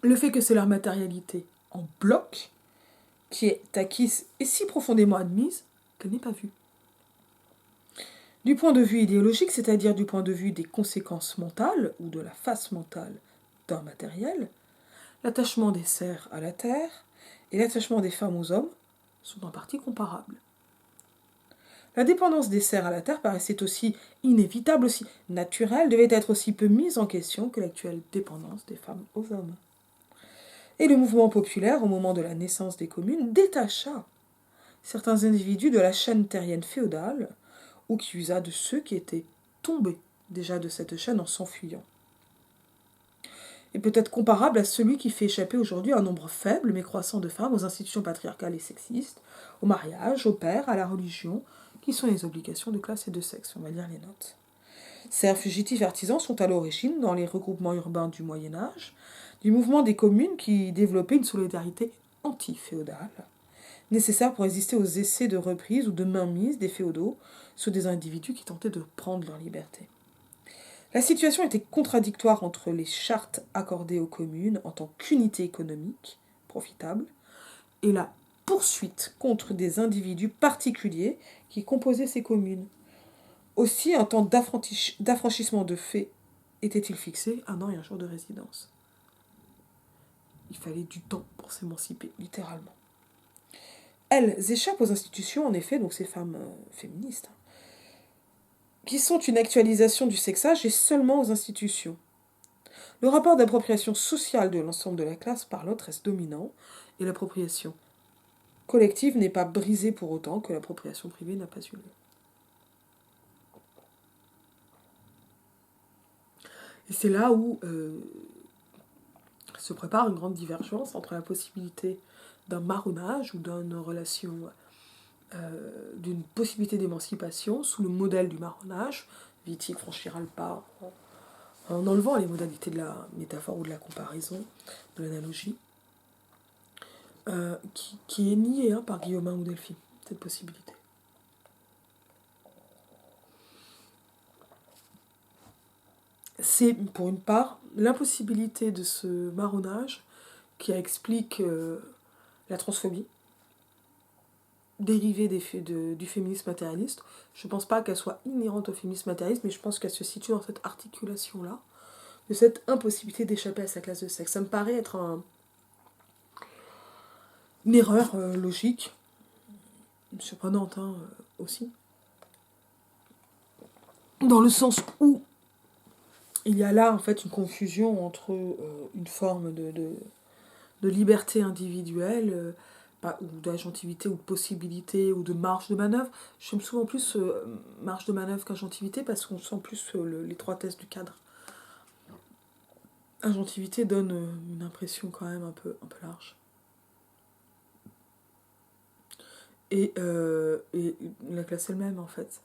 Le fait que c'est leur matérialité en bloc qui est acquise et si profondément admise qu'elle n'est pas vue. Du point de vue idéologique, c'est-à-dire du point de vue des conséquences mentales ou de la face mentale d'un matériel, l'attachement des serfs à la terre et l'attachement des femmes aux hommes sont en partie comparables. La dépendance des serfs à la terre paraissait aussi inévitable, aussi naturelle, devait être aussi peu mise en question que l'actuelle dépendance des femmes aux hommes. Et le mouvement populaire, au moment de la naissance des communes, détacha certains individus de la chaîne terrienne féodale, ou qui usa de ceux qui étaient tombés déjà de cette chaîne en s'enfuyant. Et peut-être comparable à celui qui fait échapper aujourd'hui un nombre faible mais croissant de femmes aux institutions patriarcales et sexistes, au mariage, au père, à la religion, qui sont les obligations de classe et de sexe, on va lire les notes. Serfs, fugitifs et artisans sont à l'origine, dans les regroupements urbains du Moyen-Âge, du mouvement des communes qui développait une solidarité anti-féodale, nécessaire pour résister aux essais de reprise ou de mainmise des féodaux sur des individus qui tentaient de prendre leur liberté. La situation était contradictoire entre les chartes accordées aux communes en tant qu'unité économique profitable et la poursuite contre des individus particuliers qui composaient ces communes. Aussi, un temps d'affranchissement de fait était-il fixé, 1 an et 1 jour de résidence. Il fallait du temps pour s'émanciper, littéralement. Elles échappent aux institutions, en effet, donc ces femmes féministes, qui sont une actualisation du sexage et seulement aux institutions. Le rapport d'appropriation sociale de l'ensemble de la classe par l'autre reste dominant, et l'appropriation collective n'est pas brisée pour autant que l'appropriation privée n'a pas eu lieu. Et c'est là où se prépare une grande divergence entre la possibilité d'un marronnage ou d'une relation, d'une possibilité d'émancipation sous le modèle du marronnage. Wittig franchira le pas en enlevant les modalités de la métaphore ou de la comparaison, de l'analogie, qui est niée par Guillaumin ou Delphi, cette possibilité. C'est, pour une part, l'impossibilité de ce marronnage qui explique la transphobie, dérivée du féminisme matérialiste. Je ne pense pas qu'elle soit inhérente au féminisme matérialiste, mais je pense qu'elle se situe dans cette articulation-là, de cette impossibilité d'échapper à sa classe de sexe. Ça me paraît être une erreur logique, surprenante aussi, dans le sens où il y a là en fait une confusion entre une forme de liberté individuelle, ou d'agentivité ou de possibilité ou de marge de manœuvre. J'aime souvent plus marge de manœuvre qu'agentivité parce qu'on sent plus l'étroitesse du cadre. Agentivité donne une impression quand même un peu large. Et la classe elle-même en fait.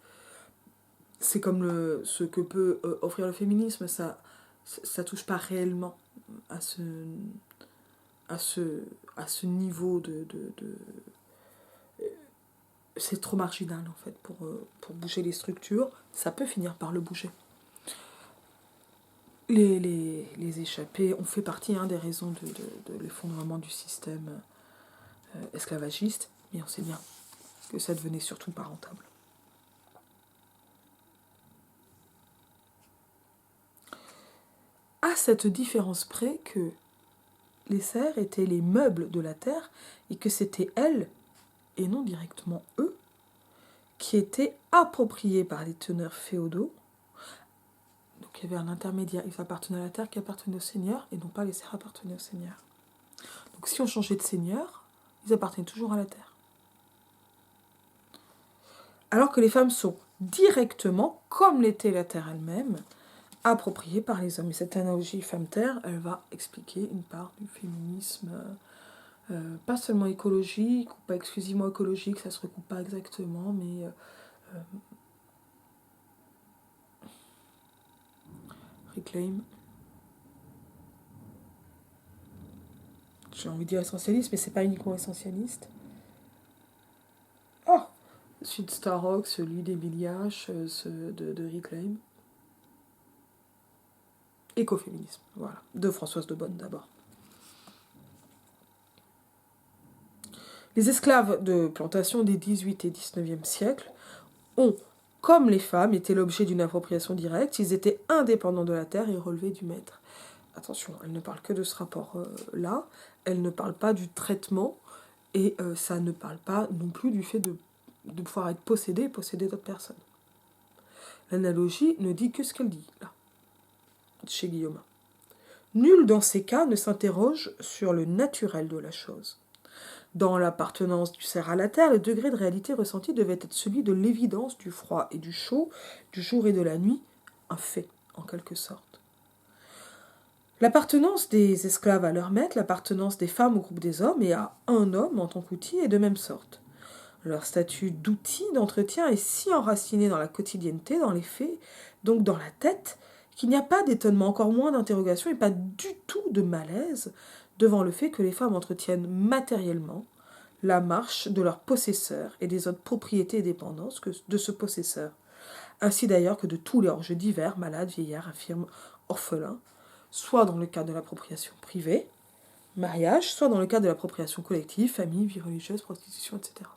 C'est comme ce que peut offrir le féminisme, ça touche pas réellement à ce niveau de c'est trop marginal en fait pour bouger les structures. Ça peut finir par le bouger. Les échappés ont fait partie des raisons de l'effondrement du système esclavagiste, mais on sait bien que ça devenait surtout pas rentable. À cette différence près que les serfs étaient les meubles de la terre et que c'était elles, et non directement eux, qui étaient appropriés par les teneurs féodaux. Donc il y avait un intermédiaire, ils appartenaient à la terre qui appartenait au seigneur, et non pas les serfs appartenaient au seigneur. Donc si on changeait de seigneur, ils appartenaient toujours à la terre. Alors que les femmes sont directement, comme l'était la terre elle-même, appropriée par les hommes. Et cette analogie femme-terre, elle va expliquer une part du féminisme, pas seulement écologique, ou pas exclusivement écologique, ça se recoupe pas exactement, mais reclaim. J'ai envie de dire essentialiste, mais c'est pas uniquement essentialiste. Oh, celui de Starrock, celui d'Emilia H, de Reclaim. Écoféminisme, voilà, de Françoise de Bonne d'abord. Les esclaves de plantation des 18 et 19e siècles ont, comme les femmes, été l'objet d'une appropriation directe. Ils étaient indépendants de la terre et relevaient du maître. Attention, elle ne parle que de ce rapport-là. Elle ne parle pas du traitement et ça ne parle pas non plus du fait de pouvoir être possédé et posséder d'autres personnes. L'analogie ne dit que ce qu'elle dit, là, chez Guillaume. Nul dans ces cas ne s'interroge sur le naturel de la chose. Dans l'appartenance du cerf à la terre, le degré de réalité ressenti devait être celui de l'évidence du froid et du chaud, du jour et de la nuit, un fait, en quelque sorte. L'appartenance des esclaves à leur maître, l'appartenance des femmes au groupe des hommes et à un homme en tant qu'outil est de même sorte. Leur statut d'outil d'entretien est si enraciné dans la quotidienneté, dans les faits, donc dans la tête, qu'il n'y a pas d'étonnement, encore moins d'interrogation et pas du tout de malaise devant le fait que les femmes entretiennent matériellement la marche de leur possesseur et des autres propriétés et dépendances que de ce possesseur. Ainsi d'ailleurs que de tous les hors-jeux divers, malades, vieillards, infirmes, orphelins, soit dans le cadre de l'appropriation privée, mariage, soit dans le cadre de l'appropriation collective, famille, vie religieuse, prostitution, etc.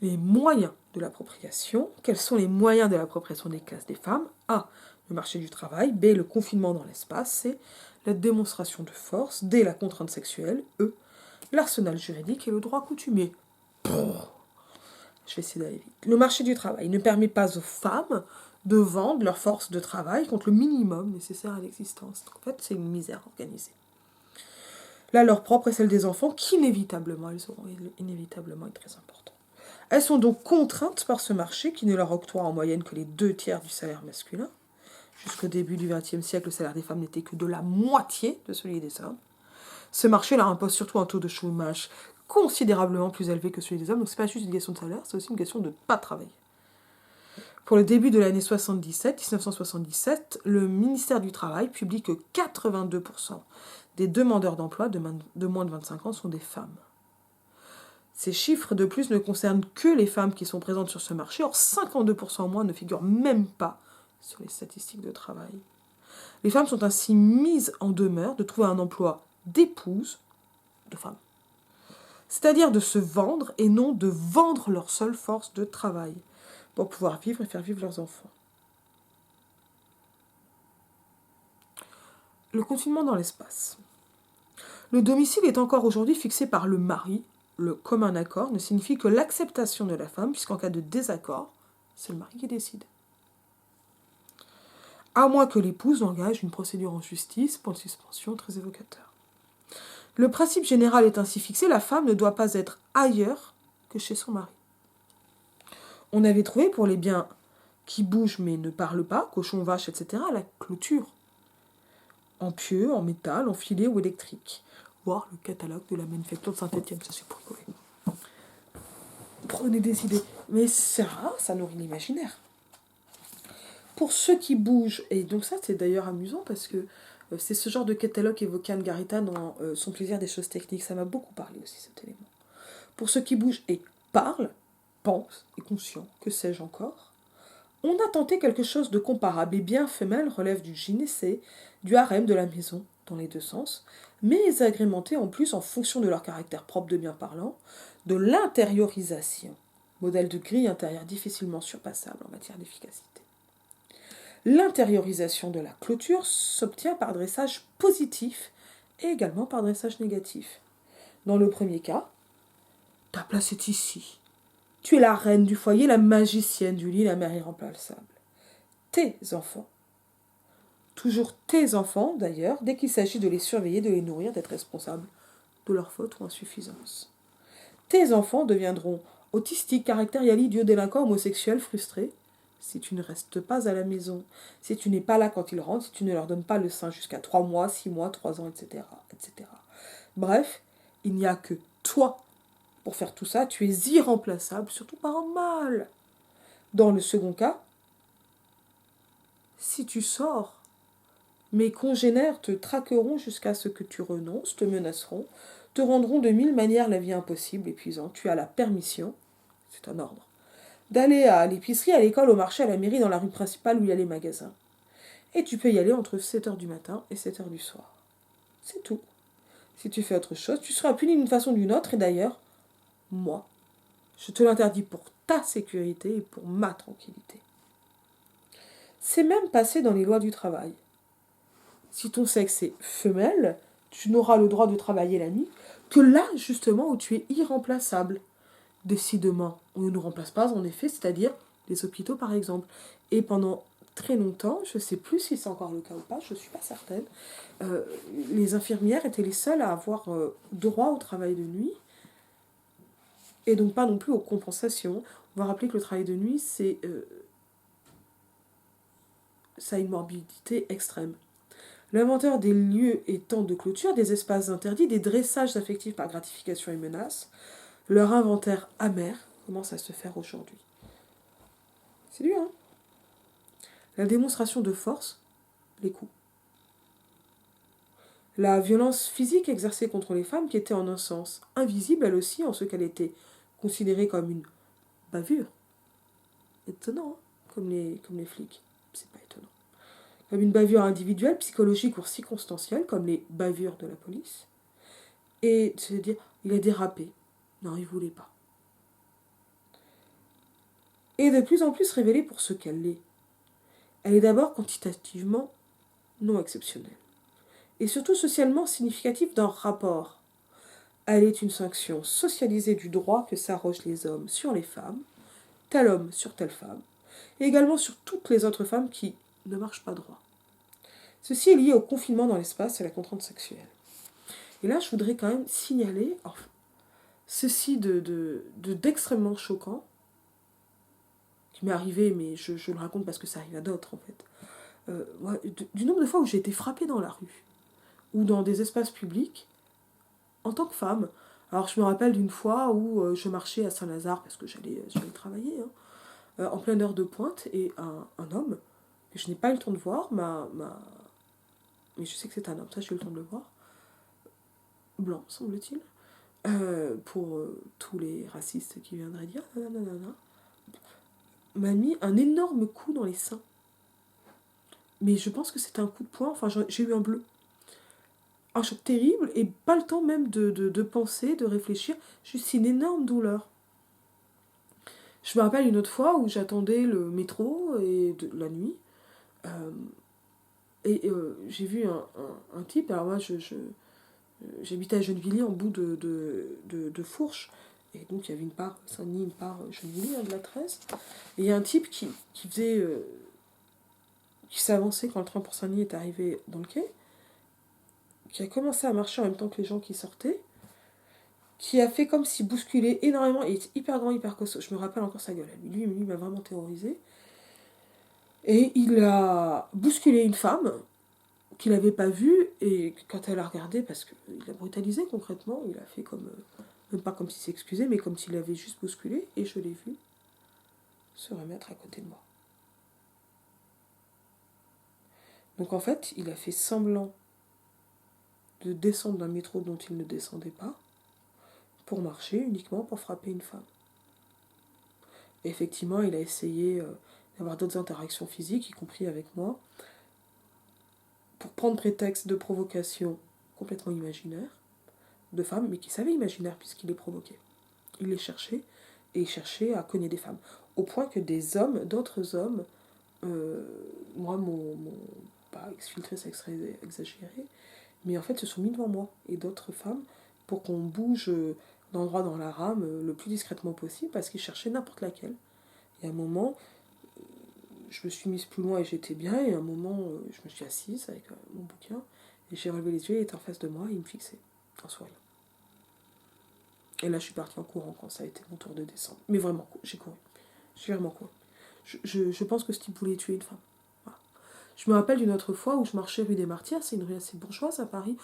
Les moyens de l'appropriation. Quels sont les moyens de l'appropriation des classes des femmes? A. Le marché du travail. B. Le confinement dans l'espace. C. La démonstration de force. D. La contrainte sexuelle. E. L'arsenal juridique et le droit coutumier. Je vais essayer d'aller vite. Le marché du travail ne permet pas aux femmes de vendre leur force de travail contre le minimum nécessaire à l'existence. Donc, en fait, c'est une misère organisée. La leur propre et celle des enfants, qu'inévitablement, elles auront inévitablement est très importante. Elles sont donc contraintes par ce marché qui ne leur octroie en moyenne que les 2/3 du salaire masculin. Jusqu'au début du XXe siècle, le salaire des femmes n'était que de la moitié de celui des hommes. Ce marché leur impose surtout un taux de chômage considérablement plus élevé que celui des hommes. Donc c'est pas juste une question de salaire, c'est aussi une question de ne pas travailler. Pour le début de l'année 1977, le ministère du Travail publie que 82% des demandeurs d'emploi de moins de 25 ans sont des femmes. Ces chiffres, de plus, ne concernent que les femmes qui sont présentes sur ce marché. Or, 52% au moins ne figurent même pas sur les statistiques de travail. Les femmes sont ainsi mises en demeure de trouver un emploi d'épouse de femmes. C'est-à-dire de se vendre et non de vendre leur seule force de travail pour pouvoir vivre et faire vivre leurs enfants. Le confinement dans l'espace. Le domicile est encore aujourd'hui fixé par le mari. Le commun accord ne signifie que l'acceptation de la femme, puisqu'en cas de désaccord, c'est le mari qui décide. À moins que l'épouse engage une procédure en justice, point de suspension très évocateur. Le principe général est ainsi fixé, la femme ne doit pas être ailleurs que chez son mari. On avait trouvé pour les biens qui bougent mais ne parlent pas, cochons, vaches, etc., la clôture. En pieux, en métal, en filet ou électrique. Voir le catalogue de la manufacture de Saint-Étienne, ça c'est pour rigoler. Prenez des idées. Mais c'est rare, ça nourrit l'imaginaire. Pour ceux qui bougent, et donc ça c'est d'ailleurs amusant parce que c'est ce genre de catalogue évoqué Anne Garita dans Son plaisir des choses techniques, ça m'a beaucoup parlé aussi cet élément. Pour ceux qui bougent et parlent, pensent et conscients, que sais-je encore, on a tenté quelque chose de comparable, et bien femelle relève du gynécée, du harem de la maison, dans les deux sens, mais agrémenté en plus en fonction de leur caractère propre de bien parlant, de l'intériorisation, modèle de grille intérieure difficilement surpassable en matière d'efficacité. L'intériorisation de la clôture s'obtient par dressage positif et également par dressage négatif. Dans le premier cas, ta place est ici. Tu es la reine du foyer, la magicienne du lit, la mère irremplaçable. Tes enfants. Toujours tes enfants, d'ailleurs, dès qu'il s'agit de les surveiller, de les nourrir, d'être responsable de leurs fautes ou insuffisances. Tes enfants deviendront autistiques, caractériels, idiots, délinquants, homosexuels, frustrés, si tu ne restes pas à la maison, si tu n'es pas là quand ils rentrent, si tu ne leur donnes pas le sein jusqu'à 3 mois, 6 mois, 3 ans, etc., etc. Bref, il n'y a que toi pour faire tout ça. Tu es irremplaçable, surtout par un mâle. Dans le second cas, si tu sors, mes congénères te traqueront jusqu'à ce que tu renonces, te menaceront, te rendront de 1000 manières la vie impossible, épuisante. Tu as la permission, c'est un ordre, d'aller à l'épicerie, à l'école, au marché, à la mairie, dans la rue principale où il y a les magasins. Et tu peux y aller entre 7h du matin et 7h du soir. C'est tout. Si tu fais autre chose, tu seras puni d'une façon ou d'une autre. Et d'ailleurs, moi, je te l'interdis pour ta sécurité et pour ma tranquillité. C'est même passé dans les lois du travail. Si ton sexe est femelle, tu n'auras le droit de travailler la nuit que là, justement, où tu es irremplaçable. Décidément, on ne nous remplace pas, en effet, c'est-à-dire les hôpitaux, par exemple. Et pendant très longtemps, je ne sais plus si c'est encore le cas ou pas, je ne suis pas certaine, les infirmières étaient les seules à avoir droit au travail de nuit, et donc pas non plus aux compensations. On va rappeler que le travail de nuit, ça a une morbidité extrême. L'inventeur des lieux et temps de clôture, des espaces interdits, des dressages affectifs par gratification et menace, leur inventaire amer commence à se faire aujourd'hui. C'est dur, hein? La démonstration de force, les coups. La violence physique exercée contre les femmes qui était en un sens invisible, elle aussi, en ce qu'elle était considérée comme une bavure. Étonnant, hein, comme les flics. C'est pas étonnant. Comme une bavure individuelle, psychologique ou circonstancielle, comme les bavures de la police. Et se dire, il a dérapé. Non, il voulait pas. Et de plus en plus révélée pour ce qu'elle est. Elle est d'abord quantitativement non exceptionnelle. Et surtout socialement significative d'un rapport. Elle est une sanction socialisée du droit que s'arrogent les hommes sur les femmes, tel homme sur telle femme, et également sur toutes les autres femmes qui ne marchent pas droit. Ceci est lié au confinement dans l'espace et à la contrainte sexuelle. Et là, je voudrais quand même signaler ceci d'extrêmement choquant, qui m'est arrivé, mais je le raconte parce que ça arrive à d'autres, en fait. Du nombre de fois où j'ai été frappée dans la rue, ou dans des espaces publics, en tant que femme. Alors, je me rappelle d'une fois où je marchais à Saint-Lazare, parce que j'allais travailler, hein, en pleine heure de pointe, et un homme, que je n'ai pas eu le temps de voir, mais je sais que c'est un homme, ça j'ai eu le temps de le voir, blanc, semble-t-il, pour tous les racistes qui viendraient dire, nanana, m'a mis un énorme coup dans les seins. Mais je pense que c'était un coup de poing, enfin j'ai eu un bleu. Un choc terrible, et pas le temps même de penser, de réfléchir, juste une énorme douleur. Je me rappelle une autre fois où j'attendais le métro la nuit, j'ai vu un type, alors moi j'habitais à Gennevilliers en bout de Fourche, et donc il y avait une part Saint-Denis, une part Gennevilliers, de la 13, et il y a un type qui s'avançait quand le train pour Saint-Denis est arrivé dans le quai, qui a commencé à marcher en même temps que les gens qui sortaient, qui a fait comme s'il bousculait énormément, il était hyper grand, hyper costaud, je me rappelle encore sa gueule, lui m'a vraiment terrorisé. Et il a bousculé une femme qu'il n'avait pas vue, et quand elle a regardé, parce qu'il l'a brutalisé concrètement, il a fait comme, même pas comme s'il s'excusait, mais comme s'il l'avait juste bousculé, et je l'ai vu se remettre à côté de moi. Donc en fait, il a fait semblant de descendre d'un métro dont il ne descendait pas, pour marcher, uniquement pour frapper une femme. Et effectivement, il a essayé d'avoir d'autres interactions physiques, y compris avec moi, pour prendre prétexte de provocation complètement imaginaire, de femmes, mais qui savaient imaginaire puisqu'il les provoquait. Il les cherchait, et il cherchait à cogner des femmes. Au point que des hommes, d'autres hommes, moi, mon pas exfiltré, ça serait exagéré, mais en fait se sont mis devant moi et d'autres femmes pour qu'on bouge d'endroit dans la rame le plus discrètement possible parce qu'ils cherchaient n'importe laquelle. Et à un moment, je me suis mise plus loin et j'étais bien, et à un moment, je me suis assise avec mon bouquin, et j'ai relevé les yeux, il était en face de moi, et il me fixait, en souriant. Et là, je suis partie en courant quand ça a été mon tour de descendre. Mais vraiment, j'ai couru. J'ai vraiment couru. Je pense que ce type voulait tuer une femme. Voilà. Je me rappelle d'une autre fois où je marchais rue des Martyrs, c'est une rue assez bourgeoise à Paris.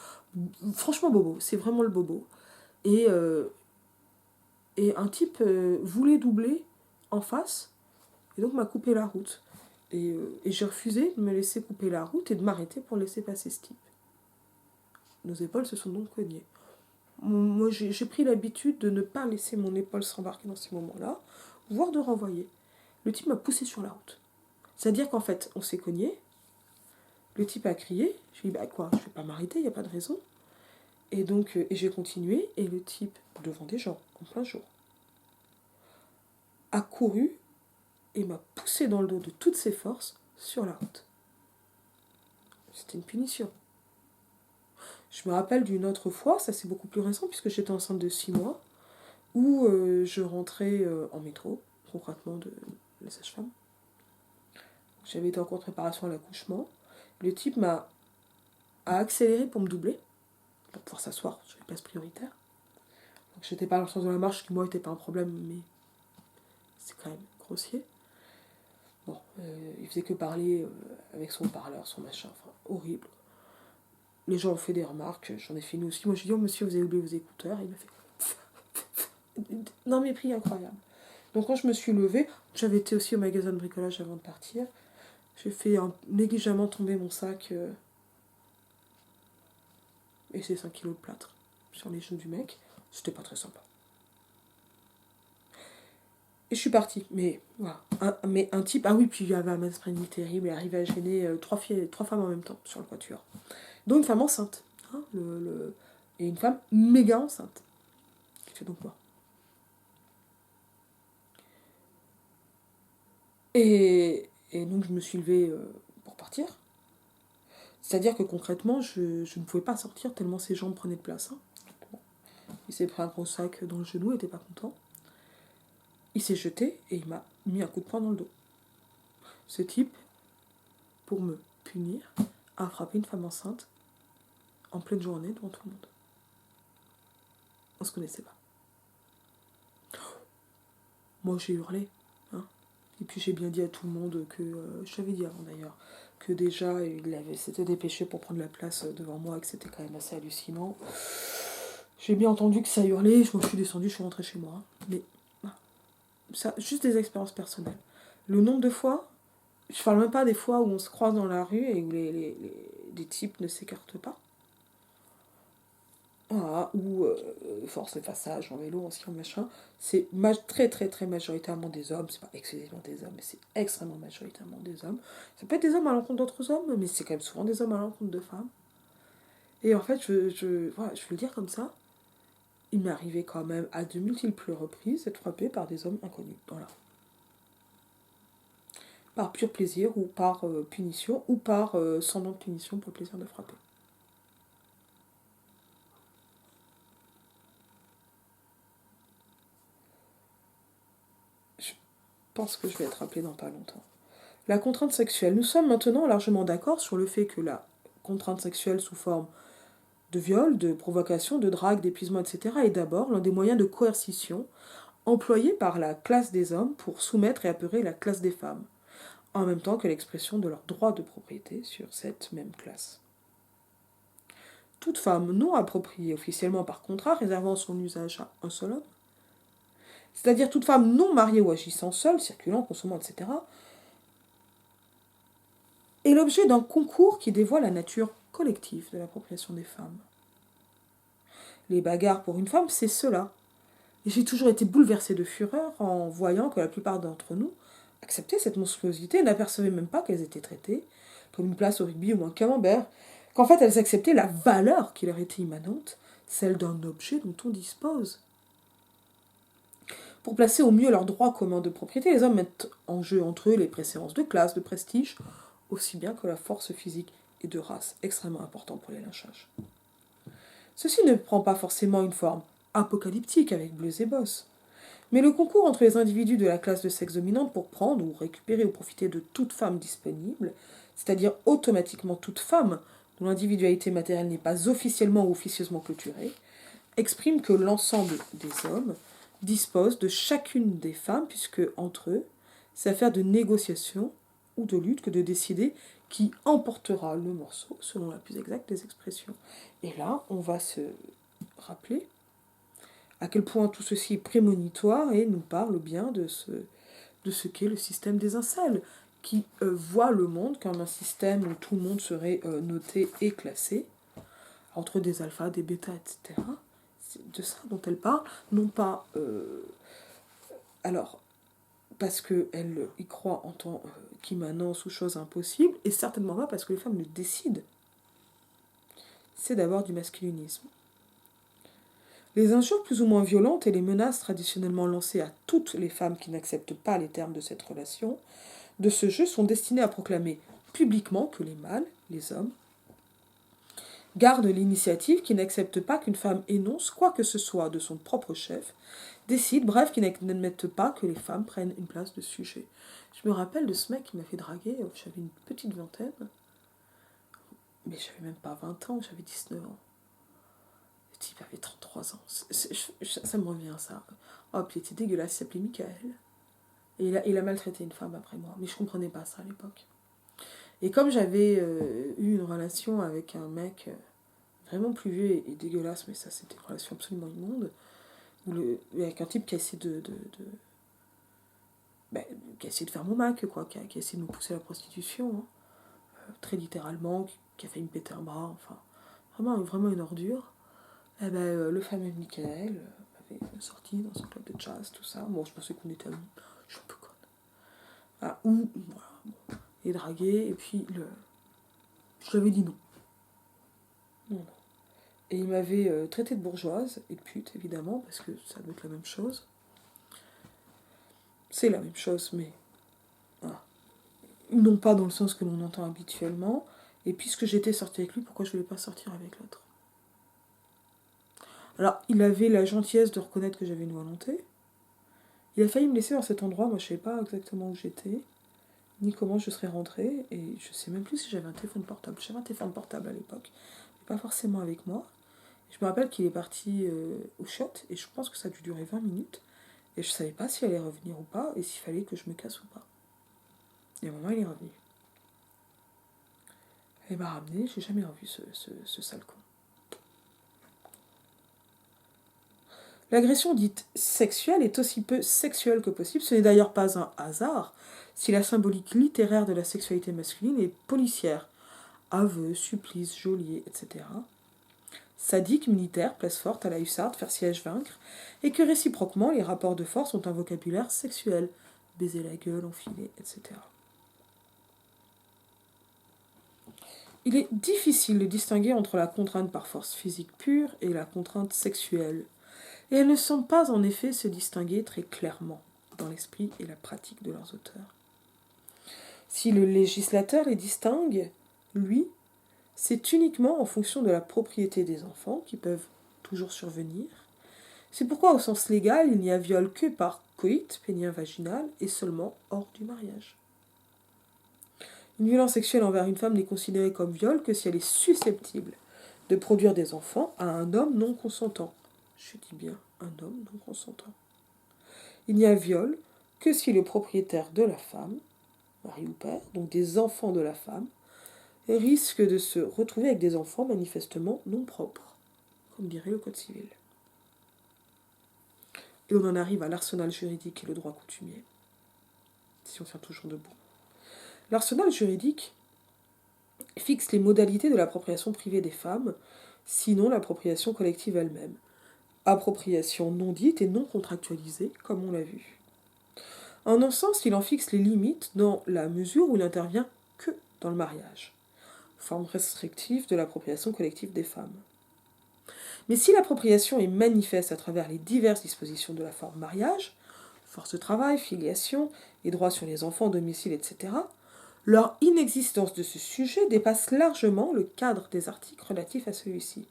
Franchement bobo, c'est vraiment le bobo. Et, euh, et un type voulait doubler en face, et donc m'a coupé la route. Et j'ai refusé de me laisser couper la route et de m'arrêter pour laisser passer ce type. Nos épaules se sont donc cognées. Moi, j'ai pris l'habitude de ne pas laisser mon épaule s'embarquer dans ces moments-là, voire de renvoyer. Le type m'a poussé sur la route. C'est-à-dire qu'en fait, on s'est cogné, le type a crié, je lui ai dit, bah quoi, je vais pas m'arrêter, il n'y a pas de raison. Et donc, et j'ai continué, et le type, devant des gens, en plein jour, a couru et m'a poussé dans le dos de toutes ses forces sur la route. C'était une punition. Je me rappelle d'une autre fois, ça c'est beaucoup plus récent, puisque j'étais enceinte de 6 mois, où je rentrais en métro, concrètement de la sage-femme. J'avais été en cours de préparation à l'accouchement. Le type a accéléré pour me doubler, pour pouvoir s'asseoir sur les places prioritaires. Donc j'étais pas dans le sens de la marche, qui moi n'était pas un problème, mais c'est quand même grossier. Bon, il faisait que parler avec son parleur, son machin, enfin, horrible. Les gens ont fait des remarques, j'en ai fini aussi. Moi, j'ai dit, oh monsieur, vous avez oublié vos écouteurs. Et il m'a fait d'un mépris incroyable. Donc, quand je me suis levée, j'avais été aussi au magasin de bricolage avant de partir. J'ai fait négligemment tomber mon sac et ses 5 kilos de plâtre sur les genoux du mec. C'était pas très sympa. Et je suis partie. Mais voilà. Un type, ah oui, puis il y avait un mansplaining terrible, il arrivait à gêner 3 femmes en même temps sur le voiture. Donc une femme enceinte. Hein, et une femme méga enceinte. Qui fait donc moi. Et donc je me suis levée pour partir. C'est-à-dire que concrètement, je ne pouvais pas sortir tellement ses jambes prenaient de place. Hein. Bon. Il s'est pris un gros sac dans le genou, il était pas content. Il s'est jeté et il m'a mis un coup de poing dans le dos. Ce type, pour me punir, a frappé une femme enceinte en pleine journée devant tout le monde. On se connaissait pas. Moi j'ai hurlé. Hein. Et puis j'ai bien dit à tout le monde que, je t'avais dit avant d'ailleurs, que déjà il s'était dépêché pour prendre la place devant moi et que c'était quand même assez hallucinant. J'ai bien entendu que ça hurlait, je suis descendue, je suis rentrée chez moi. Mais ça, juste des expériences personnelles. Le nombre de fois, je parle même pas des fois où on se croise dans la rue et où des types ne s'écartent pas. Voilà, ou force de passage en vélo, en ski, en machin. C'est très très très majoritairement des hommes, c'est pas exclusivement des hommes, mais c'est extrêmement majoritairement des hommes. Ça peut être des hommes à l'encontre d'autres hommes, mais c'est quand même souvent des hommes à l'encontre de femmes. Et en fait, voilà, je veux le dire comme ça, il m'est arrivé quand même à de multiples reprises d'être frappé par des hommes inconnus. Voilà. Par pur plaisir, ou par punition, ou par semblant de punition pour le plaisir de frapper. Je pense que je vais être appelée dans pas longtemps. La contrainte sexuelle. Nous sommes maintenant largement d'accord sur le fait que la contrainte sexuelle sous forme de viol, de provocation, de drague, d'épuisement, etc. est d'abord l'un des moyens de coercition employés par la classe des hommes pour soumettre et apeurer la classe des femmes, en même temps que l'expression de leur droit de propriété sur cette même classe. Toute femme non appropriée officiellement par contrat réservant son usage à un seul homme, c'est-à-dire toute femme non mariée ou agissant seule, circulant, consommant, etc., est l'objet d'un concours qui dévoile la nature collective de l'appropriation des femmes. Les bagarres pour une femme, c'est cela. Et j'ai toujours été bouleversée de fureur en voyant que la plupart d'entre nous acceptaient cette monstruosité et n'apercevaient même pas qu'elles étaient traitées comme une place au rugby ou un camembert, qu'en fait elles acceptaient la valeur qui leur était immanente, celle d'un objet dont on dispose. Pour placer au mieux leurs droits communs de propriété, les hommes mettent en jeu entre eux les préséances de classe, de prestige, aussi bien que la force physique et de race, extrêmement important pour les lynchages. Ceci ne prend pas forcément une forme apocalyptique avec bleus et bosses, mais le concours entre les individus de la classe de sexe dominante pour prendre ou récupérer ou profiter de toute femme disponible, c'est-à-dire automatiquement toute femme dont l'individualité matérielle n'est pas officiellement ou officieusement clôturée, exprime que l'ensemble des hommes disposent de chacune des femmes, puisque entre eux, c'est affaire de négociation ou de lutte que de décider qui emportera le morceau, selon la plus exacte des expressions. Et là, on va se rappeler à quel point tout ceci est prémonitoire et nous parle bien de ce qu'est le système des incels, qui voit le monde comme un système où tout le monde serait noté et classé, entre des alphas, des bêtas, etc. C'est de ça dont elle parle, non pas... alors, parce qu'elle y croit en tant qu'immanence ou chose impossible, et certainement pas parce que les femmes le décident. C'est d'abord du masculinisme. Les injures plus ou moins violentes et les menaces traditionnellement lancées à toutes les femmes qui n'acceptent pas les termes de cette relation, de ce jeu sont destinées à proclamer publiquement que les mâles, les hommes, gardent l'initiative, qui n'acceptent pas qu'une femme énonce quoi que ce soit de son propre chef, décident, bref, qui n'admettent pas que les femmes prennent une place de sujet. Je me rappelle de ce mec qui m'a fait draguer, j'avais une petite vingtaine, mais j'avais même pas 20 ans, j'avais 19 ans. Le type avait 33 ans. Ça me revient, ça. Oh, puis il était dégueulasse, il s'appelait Michael. Et il a maltraité une femme après moi. Mais je comprenais pas ça à l'époque. Et comme j'avais eu une relation avec un mec vraiment plus vieux et dégueulasse, mais ça c'était une relation absolument immonde, avec un type qui a essayé qui a essayé de faire mon Mac, quoi, qui a essayé de me pousser à la prostitution, hein, très littéralement, qui a failli me péter un bras, enfin, vraiment une ordure. Et le fameux Michael m'avait sorti dans son club de jazz, tout ça. Bon, je pensais qu'on était amis, je suis un peu conne. Ah, voilà, bon, et dragué, et puis je lui avais dit non. Non. Et il m'avait traité de bourgeoise et de pute, évidemment, parce que ça doit être la même chose. C'est la même chose, mais voilà. Non pas dans le sens que l'on entend habituellement. Et puisque j'étais sortie avec lui, pourquoi je ne voulais pas sortir avec l'autre? Alors, il avait la gentillesse de reconnaître que j'avais une volonté. Il a failli me laisser dans cet endroit, moi je ne savais pas exactement où j'étais, ni comment je serais rentrée, et je ne sais même plus si j'avais un téléphone portable. J'avais un téléphone portable à l'époque, mais pas forcément avec moi. Je me rappelle qu'il est parti au shot, et je pense que ça a dû durer 20 minutes, et je ne savais pas s'il allait revenir ou pas, et s'il fallait que je me casse ou pas. Et à un moment, il est revenu. Il m'a ramené, j'ai jamais revu ce sale con. L'agression dite sexuelle est aussi peu sexuelle que possible. Ce n'est d'ailleurs pas un hasard si la symbolique littéraire de la sexualité masculine est policière. Aveux, supplices, geôlier, etc. Sadique, militaire, place forte à la hussarde, faire siège, vaincre, et que réciproquement les rapports de force ont un vocabulaire sexuel. Baiser la gueule, enfiler, etc. Il est difficile de distinguer entre la contrainte par force physique pure et la contrainte sexuelle. Et elles ne semblent pas en effet se distinguer très clairement dans l'esprit et la pratique de leurs auteurs. Si le législateur les distingue, lui, c'est uniquement en fonction de la propriété des enfants qui peuvent toujours survenir. C'est pourquoi au sens légal, il n'y a viol que par coït pénien vaginal et seulement hors du mariage. Une violence sexuelle envers une femme n'est considérée comme viol que si elle est susceptible de produire des enfants à un homme non consentant. Je dis bien un homme non consentant. Il n'y a viol que si le propriétaire de la femme, mari ou père, donc des enfants de la femme, risque de se retrouver avec des enfants manifestement non propres, comme dirait le Code civil. Et on en arrive à l'arsenal juridique et le droit coutumier, si on tient toujours debout. L'arsenal juridique fixe les modalités de l'appropriation privée des femmes, sinon l'appropriation collective elle-même. Appropriation non dite et non contractualisée, comme on l'a vu. En un sens, il en fixe les limites dans la mesure où il n'intervient que dans le mariage, forme restrictive de l'appropriation collective des femmes. Mais si l'appropriation est manifeste à travers les diverses dispositions de la forme mariage, force de travail, filiation, et droits sur les enfants, domicile, etc., leur inexistence de ce sujet dépasse largement le cadre des articles relatifs à celui-ci.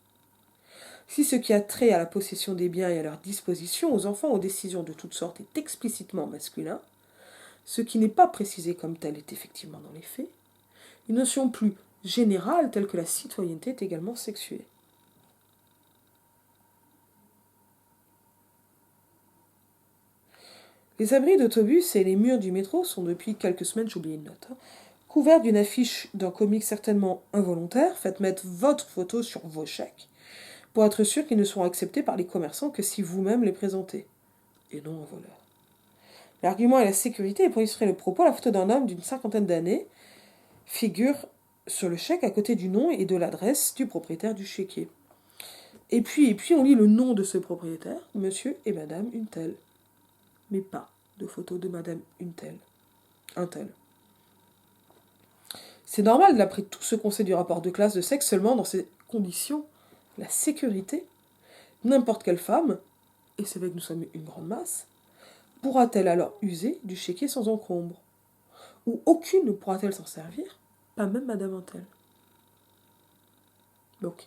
Si ce qui a trait à la possession des biens et à leur disposition aux enfants aux décisions de toutes sortes est explicitement masculin, ce qui n'est pas précisé comme tel est effectivement dans les faits, une notion plus générale telle que la citoyenneté est également sexuée. Les abris d'autobus et les murs du métro sont depuis quelques semaines, j'ai oublié une note, couverts d'une affiche d'un comique certainement involontaire. Faites mettre votre photo sur vos chèques pour être sûr qu'ils ne seront acceptés par les commerçants que si vous-même les présentez, et non un voleur. L'argument est la sécurité, et pour illustrer le propos, la photo d'un homme d'une cinquantaine d'années figure sur le chèque à côté du nom et de l'adresse du propriétaire du chéquier. Et puis on lit le nom de ce propriétaire, monsieur et madame une telle. Mais pas de photo de madame une telle, un tel. C'est normal d'après tout ce qu'on sait du rapport de classe de sexe, seulement dans ces conditions, la sécurité, n'importe quelle femme, et c'est vrai que nous sommes une grande masse, pourra-t-elle alors user du chéquier sans encombre? Ou aucune ne pourra-t-elle s'en servir? Pas même madame un tel. Donc,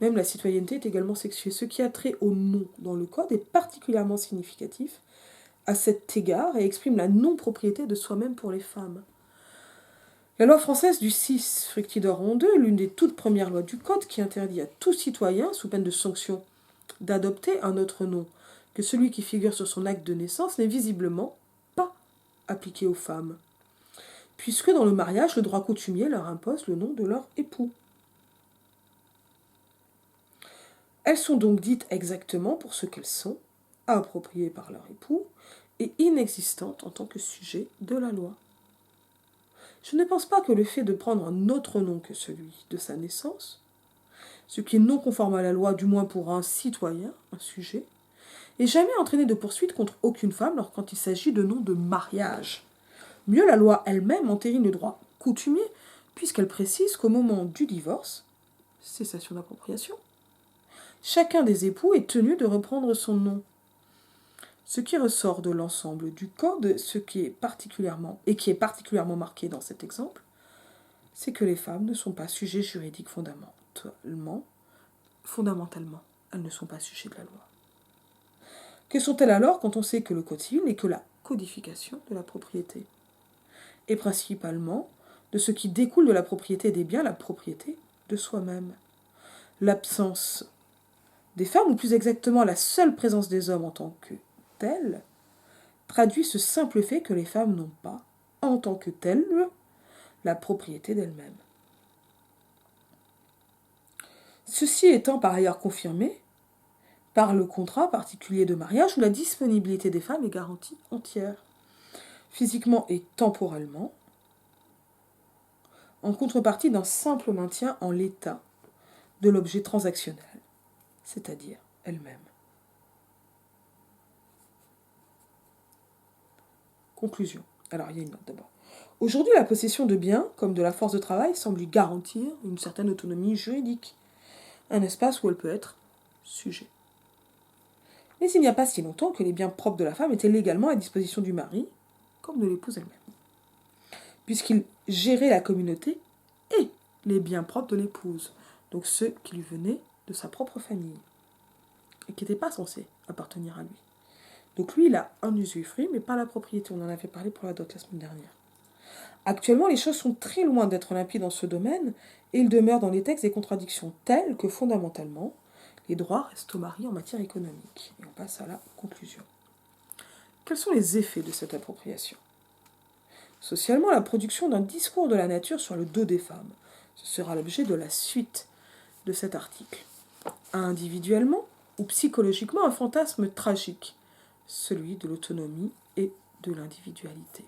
même la citoyenneté est également sexuée. Ce qui a trait au nom dans le code est particulièrement significatif à cet égard et exprime la non-propriété de soi-même pour les femmes. La loi française du 6 Fructidor en 2, l'une des toutes premières lois du code qui interdit à tout citoyen, sous peine de sanction, d'adopter un autre nom que celui qui figure sur son acte de naissance, n'est visiblement pas appliqué aux femmes, puisque dans le mariage, le droit coutumier leur impose le nom de leur époux. Elles sont donc dites exactement pour ce qu'elles sont, appropriées par leur époux, et inexistantes en tant que sujet de la loi. Je ne pense pas que le fait de prendre un autre nom que celui de sa naissance, ce qui est non conforme à la loi, du moins pour un citoyen, un sujet, ait jamais entraîné de poursuite contre aucune femme quand il s'agit de nom de mariage. Mieux, la loi elle-même entérine le droit coutumier, puisqu'elle précise qu'au moment du divorce, cessation d'appropriation, chacun des époux est tenu de reprendre son nom. Ce qui ressort de l'ensemble du code, ce qui est particulièrement marqué dans cet exemple, c'est que les femmes ne sont pas sujets juridiques fondamentalement. Elles ne sont pas sujets de la loi. Que sont-elles alors quand on sait que le code civil n'est que la codification de la propriété? Et principalement de ce qui découle de la propriété des biens, la propriété de soi-même. L'absence des femmes, ou plus exactement la seule présence des hommes en tant que tels, traduit ce simple fait que les femmes n'ont pas, en tant que telles, la propriété d'elles-mêmes. Ceci étant par ailleurs confirmé par le contrat particulier de mariage où la disponibilité des femmes est garantie entière, physiquement et temporellement, en contrepartie d'un simple maintien en l'état de l'objet transactionnel, c'est-à-dire elle-même. Conclusion. Alors, il y a une note d'abord. Aujourd'hui, la possession de biens, comme de la force de travail, semble lui garantir une certaine autonomie juridique, un espace où elle peut être sujet. Mais il n'y a pas si longtemps que les biens propres de la femme étaient légalement à disposition du mari, comme de l'épouse elle-même, puisqu'il gérait la communauté et les biens propres de l'épouse, donc ceux qui lui venaient de sa propre famille, et qui n'étaient pas censés appartenir à lui. Donc lui, il a un usufruit, mais pas la propriété. On en avait parlé pour la dot la semaine dernière. Actuellement, les choses sont très loin d'être limpides dans ce domaine, et il demeure dans les textes des contradictions telles que, fondamentalement, les droits restent au mari en matière économique. Et on passe à la conclusion. Quels sont les effets de cette appropriation? Socialement, la production d'un discours de la nature sur le dos des femmes. Ce sera l'objet de la suite de cet article. Individuellement ou psychologiquement, un fantasme tragique, celui de l'autonomie et de l'individualité.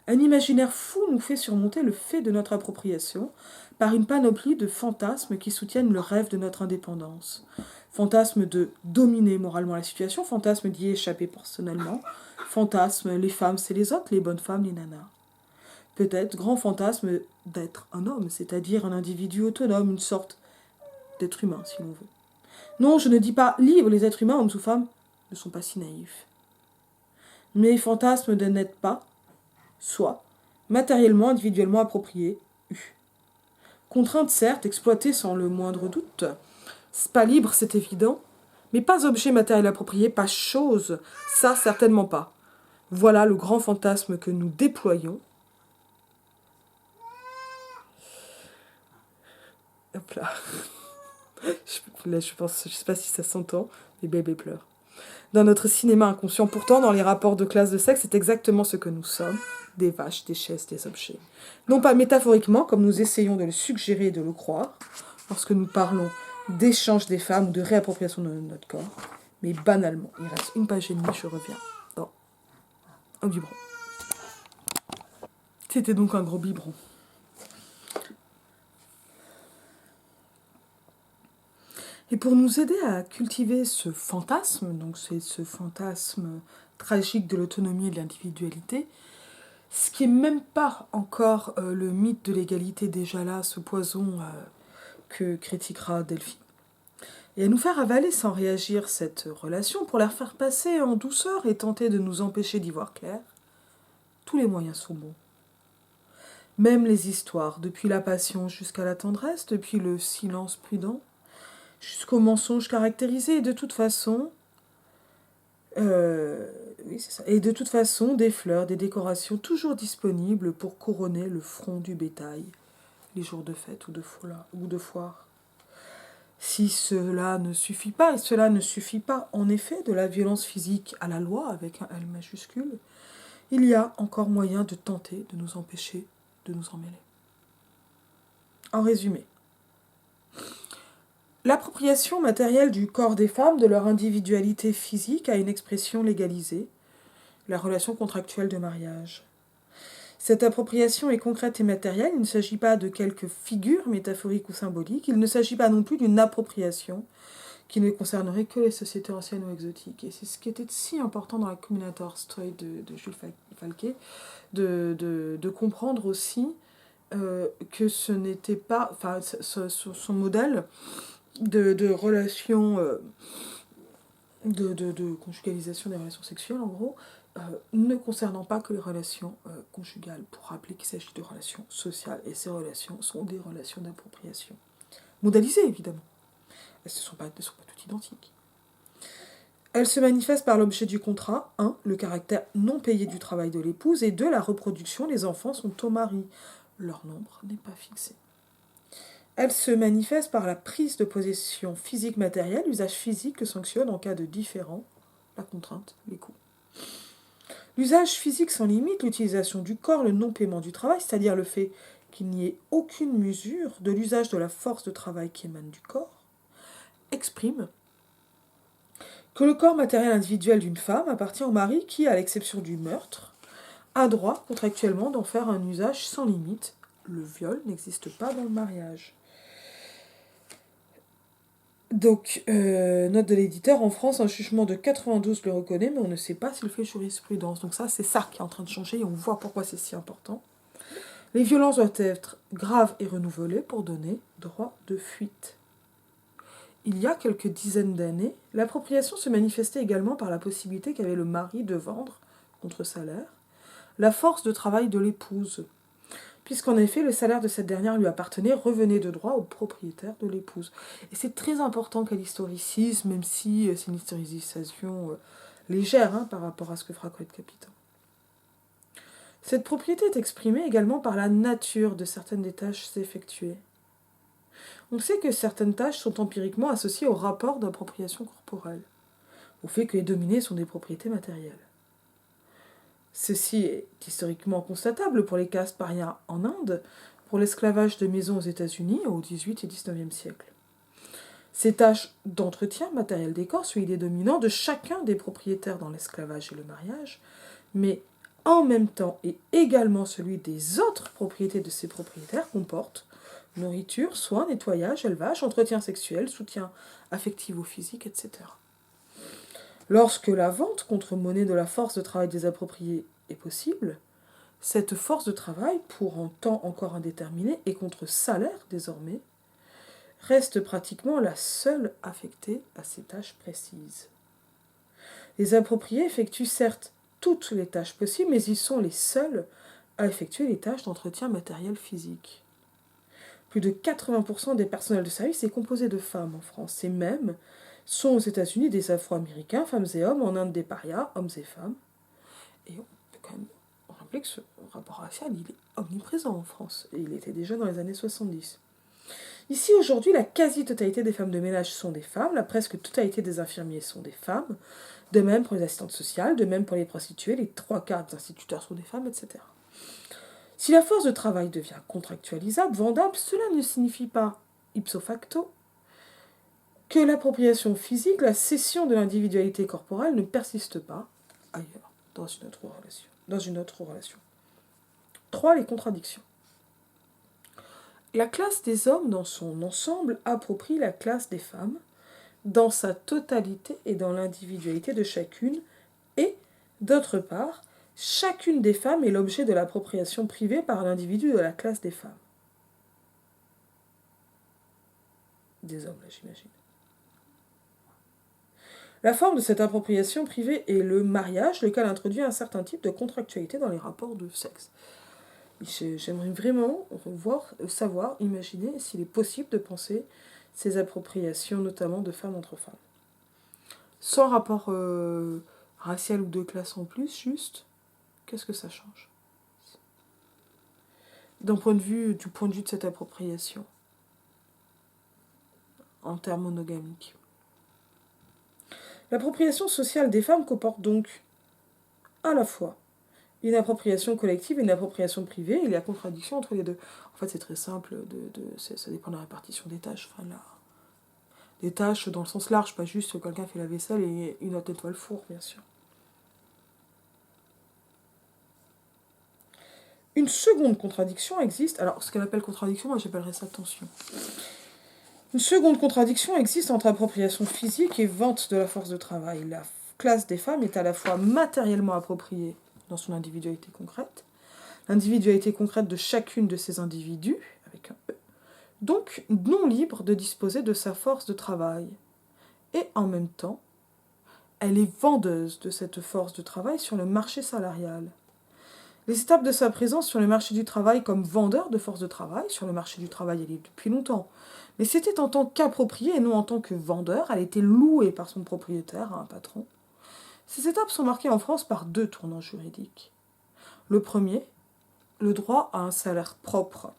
Un imaginaire fou nous fait surmonter le fait de notre appropriation par une panoplie de fantasmes qui soutiennent le rêve de notre indépendance. Fantasme de dominer moralement la situation, fantasme d'y échapper personnellement, fantasme les femmes c'est les autres, les bonnes femmes les nanas. Peut-être grand fantasme d'être un homme, c'est-à-dire un individu autonome, une sorte d'être humain si l'on veut. Non, je ne dis pas libre, les êtres humains, hommes ou femmes, ne sont pas si naïfs. Mais fantasme de n'être pas, soit matériellement, individuellement approprié, contrainte certes, exploitée sans le moindre doute. C'est pas libre, c'est évident, mais pas objet matériel approprié, pas chose, ça certainement pas. Voilà le grand fantasme que nous déployons. Hop là. Je sais pas si ça s'entend, les bébés pleurent. dans notre cinéma inconscient. Pourtant, dans les rapports de classe de sexe, c'est exactement ce que nous sommes, des vaches, des chaises, des objets. Non pas métaphoriquement, comme nous essayons de le suggérer et de le croire, lorsque nous parlons d'échange des femmes ou de réappropriation de notre corps, mais banalement. Il reste une page et demie, je reviens dans un biberon. C'était donc un gros biberon. Et pour nous aider à cultiver ce fantasme, donc c'est ce fantasme tragique de l'autonomie et de l'individualité, ce qui n'est même pas encore le mythe de l'égalité déjà là, ce poison que critiquera Delphi. Et à nous faire avaler sans réagir cette relation pour la faire passer en douceur et tenter de nous empêcher d'y voir clair, tous les moyens sont bons. Même les histoires, depuis la passion jusqu'à la tendresse, depuis le silence prudent, jusqu'au mensonge caractérisé, et de toute façon, oui, c'est ça. Et de toute façon, des fleurs, des décorations toujours disponibles pour couronner le front du bétail, les jours de fête ou de foire. Si cela ne suffit pas, et cela ne suffit pas en effet de la violence physique à la loi avec un L majuscule, il y a encore moyen de tenter de nous empêcher de nous en mêler. En résumé, l'appropriation matérielle du corps des femmes, de leur individualité physique, a une expression légalisée, la relation contractuelle de mariage. Cette appropriation est concrète et matérielle, il ne s'agit pas de quelques figures métaphoriques ou symboliques, il ne s'agit pas non plus d'une appropriation qui ne concernerait que les sociétés anciennes ou exotiques. Et c'est ce qui était si important dans la Communator Story de Jules Falquet, de comprendre aussi que ce n'était pas, enfin, son modèle de relation, de conjugalisation des relations sexuelles, en gros, ne concernant pas que les relations conjugales, pour rappeler qu'il s'agit de relations sociales, et ces relations sont des relations d'appropriation. Modalisées, évidemment. Elles ne sont pas toutes identiques. Elles se manifestent par l'objet du contrat, 1. Le caractère non payé du travail de l'épouse, et 2. La reproduction, les enfants sont au mari. Leur nombre n'est pas fixé. Elles se manifestent par la prise de possession physique matérielle, usage physique que sanctionne en cas de différend, la contrainte, les coûts. L'usage physique sans limite, l'utilisation du corps, le non-paiement du travail, c'est-à-dire le fait qu'il n'y ait aucune mesure de l'usage de la force de travail qui émane du corps, exprime que le corps matériel individuel d'une femme appartient au mari qui, à l'exception du meurtre, a droit contractuellement d'en faire un usage sans limite. Le viol n'existe pas dans le mariage. Donc, note de l'éditeur, en France, un jugement de 92 le reconnaît, mais on ne sait pas s'il fait jurisprudence. Donc ça, c'est ça qui est en train de changer, et on voit pourquoi c'est si important. Les violences doivent être graves et renouvelées pour donner droit de fuite. Il y a quelques dizaines d'années, l'appropriation se manifestait également par la possibilité qu'avait le mari de vendre, contre salaire, la force de travail de l'épouse, puisqu'en effet, le salaire de cette dernière lui appartenait, revenait de droit au propriétaire de l'épouse. Et c'est très important qu'à l'historicisme, même si c'est une historicisation légère par rapport à ce que fera Colette Capitan. Cette propriété est exprimée également par la nature de certaines des tâches effectuées. On sait que certaines tâches sont empiriquement associées au rapport d'appropriation corporelle, au fait que les dominées sont des propriétés matérielles. Ceci est historiquement constatable pour les castes parias en Inde, pour l'esclavage de maison aux États-Unis au XVIIIe et XIXe siècle. Ces tâches d'entretien matériel des corps sont l'idée dominante de chacun des propriétaires dans l'esclavage et le mariage, mais en même temps et également celui des autres propriétés de ces propriétaires comportent nourriture, soins, nettoyage, élevage, entretien sexuel, soutien affectif ou physique, etc. Lorsque la vente contre monnaie de la force de travail désappropriée est possible, cette force de travail, pour un temps encore indéterminé et contre salaire désormais, reste pratiquement la seule affectée à ces tâches précises. Les appropriés effectuent certes toutes les tâches possibles, mais ils sont les seuls à effectuer les tâches d'entretien matériel physique. Plus de 80% des personnels de service est composé de femmes en France, et même sont aux États-Unis des Afro-Américains, femmes et hommes, en Inde des parias, hommes et femmes. Et on peut quand même rappeler que ce rapport racial, il est omniprésent en France, et il était déjà dans les années 70. Ici, aujourd'hui, la quasi-totalité des femmes de ménage sont des femmes, la presque totalité des infirmiers sont des femmes, de même pour les assistantes sociales, de même pour les prostituées, les 3/4 des instituteurs sont des femmes, etc. Si la force de travail devient contractualisable, vendable, cela ne signifie pas, ipso facto, que l'appropriation physique, la cession de l'individualité corporelle ne persiste pas ailleurs, dans une autre relation. 3. Les contradictions. La classe des hommes dans son ensemble approprie la classe des femmes dans sa totalité et dans l'individualité de chacune, et, d'autre part, chacune des femmes est l'objet de l'appropriation privée par l'individu de la classe des femmes. Des hommes, là, j'imagine. La forme de cette appropriation privée est le mariage, lequel introduit un certain type de contractualité dans les rapports de sexe. J'aimerais vraiment savoir, imaginer s'il est possible de penser ces appropriations, notamment de femmes entre femmes. Sans rapport racial ou de classe en plus, juste, qu'est-ce que ça change du point de vue de cette appropriation, en termes monogamiques. L'appropriation sociale des femmes comporte donc à la fois une appropriation collective et une appropriation privée, et il y a contradiction entre les deux. En fait, c'est très simple, ça dépend de la répartition des tâches. Enfin, des tâches dans le sens large, pas juste quelqu'un fait la vaisselle et une autre nettoie le four, bien sûr. Une seconde contradiction existe, alors ce qu'elle appelle contradiction, moi j'appellerais ça tension. Une seconde contradiction existe entre appropriation physique et vente de la force de travail. La classe des femmes est à la fois matériellement appropriée dans son individualité concrète, l'individualité concrète de chacune de ces individus, avec un E, donc non libre de disposer de sa force de travail. Et en même temps, elle est vendeuse de cette force de travail sur le marché salarial. Les étapes de sa présence sur le marché du travail comme vendeur de force de travail, sur le marché du travail elle est depuis longtemps, mais c'était en tant qu'appropriée et non en tant que vendeur, elle était louée par son propriétaire, un patron. Ces étapes sont marquées en France par 2 tournants juridiques. Le premier, le droit à un salaire propre,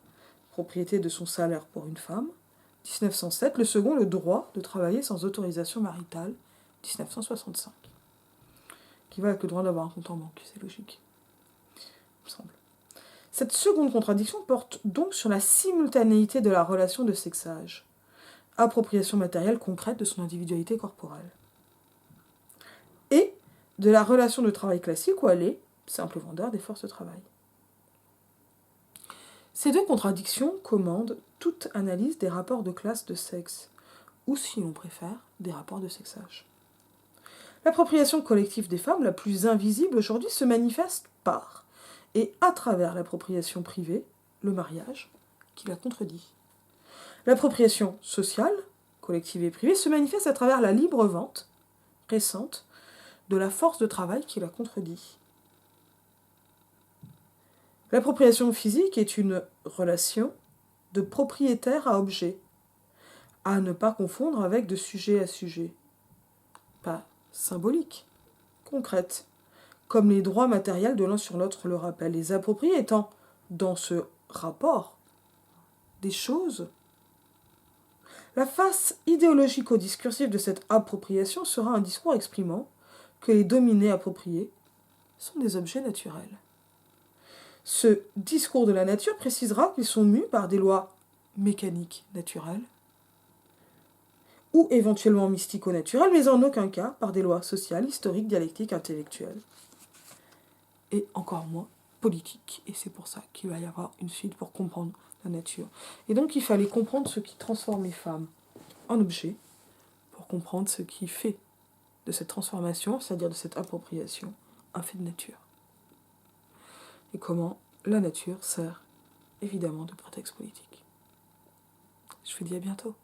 propriété de son salaire pour une femme, 1907. Le second, le droit de travailler sans autorisation maritale, 1965. Qui va avec le droit d'avoir un compte en banque, c'est logique. Il me semble. Cette seconde contradiction porte donc sur la simultanéité de la relation de sexage, appropriation matérielle concrète de son individualité corporelle, et de la relation de travail classique où elle est simple vendeur des forces de travail. Ces 2 contradictions commandent toute analyse des rapports de classe de sexe, ou si l'on préfère, des rapports de sexage. L'appropriation collective des femmes, la plus invisible aujourd'hui, se manifeste par et à travers l'appropriation privée, le mariage, qui la contredit. L'appropriation sociale, collective et privée, se manifeste à travers la libre vente, récente, de la force de travail qui la contredit. L'appropriation physique est une relation de propriétaire à objet, à ne pas confondre avec de sujet à sujet. Pas symbolique, concrète, comme les droits matériels de l'un sur l'autre le rappellent, les appropriés étant, dans ce rapport, des choses. La face idéologico-discursive de cette appropriation sera un discours exprimant que les dominés appropriés sont des objets naturels. Ce discours de la nature précisera qu'ils sont mus par des lois mécaniques naturelles, ou éventuellement mystico-naturelles, mais en aucun cas par des lois sociales, historiques, dialectiques, intellectuelles. Et encore moins politique. Et c'est pour ça qu'il va y avoir une suite pour comprendre la nature. Et donc il fallait comprendre ce qui transforme les femmes en objets pour comprendre ce qui fait de cette transformation, c'est-à-dire de cette appropriation, un fait de nature. Et comment la nature sert évidemment de prétexte politique. Je vous dis à bientôt.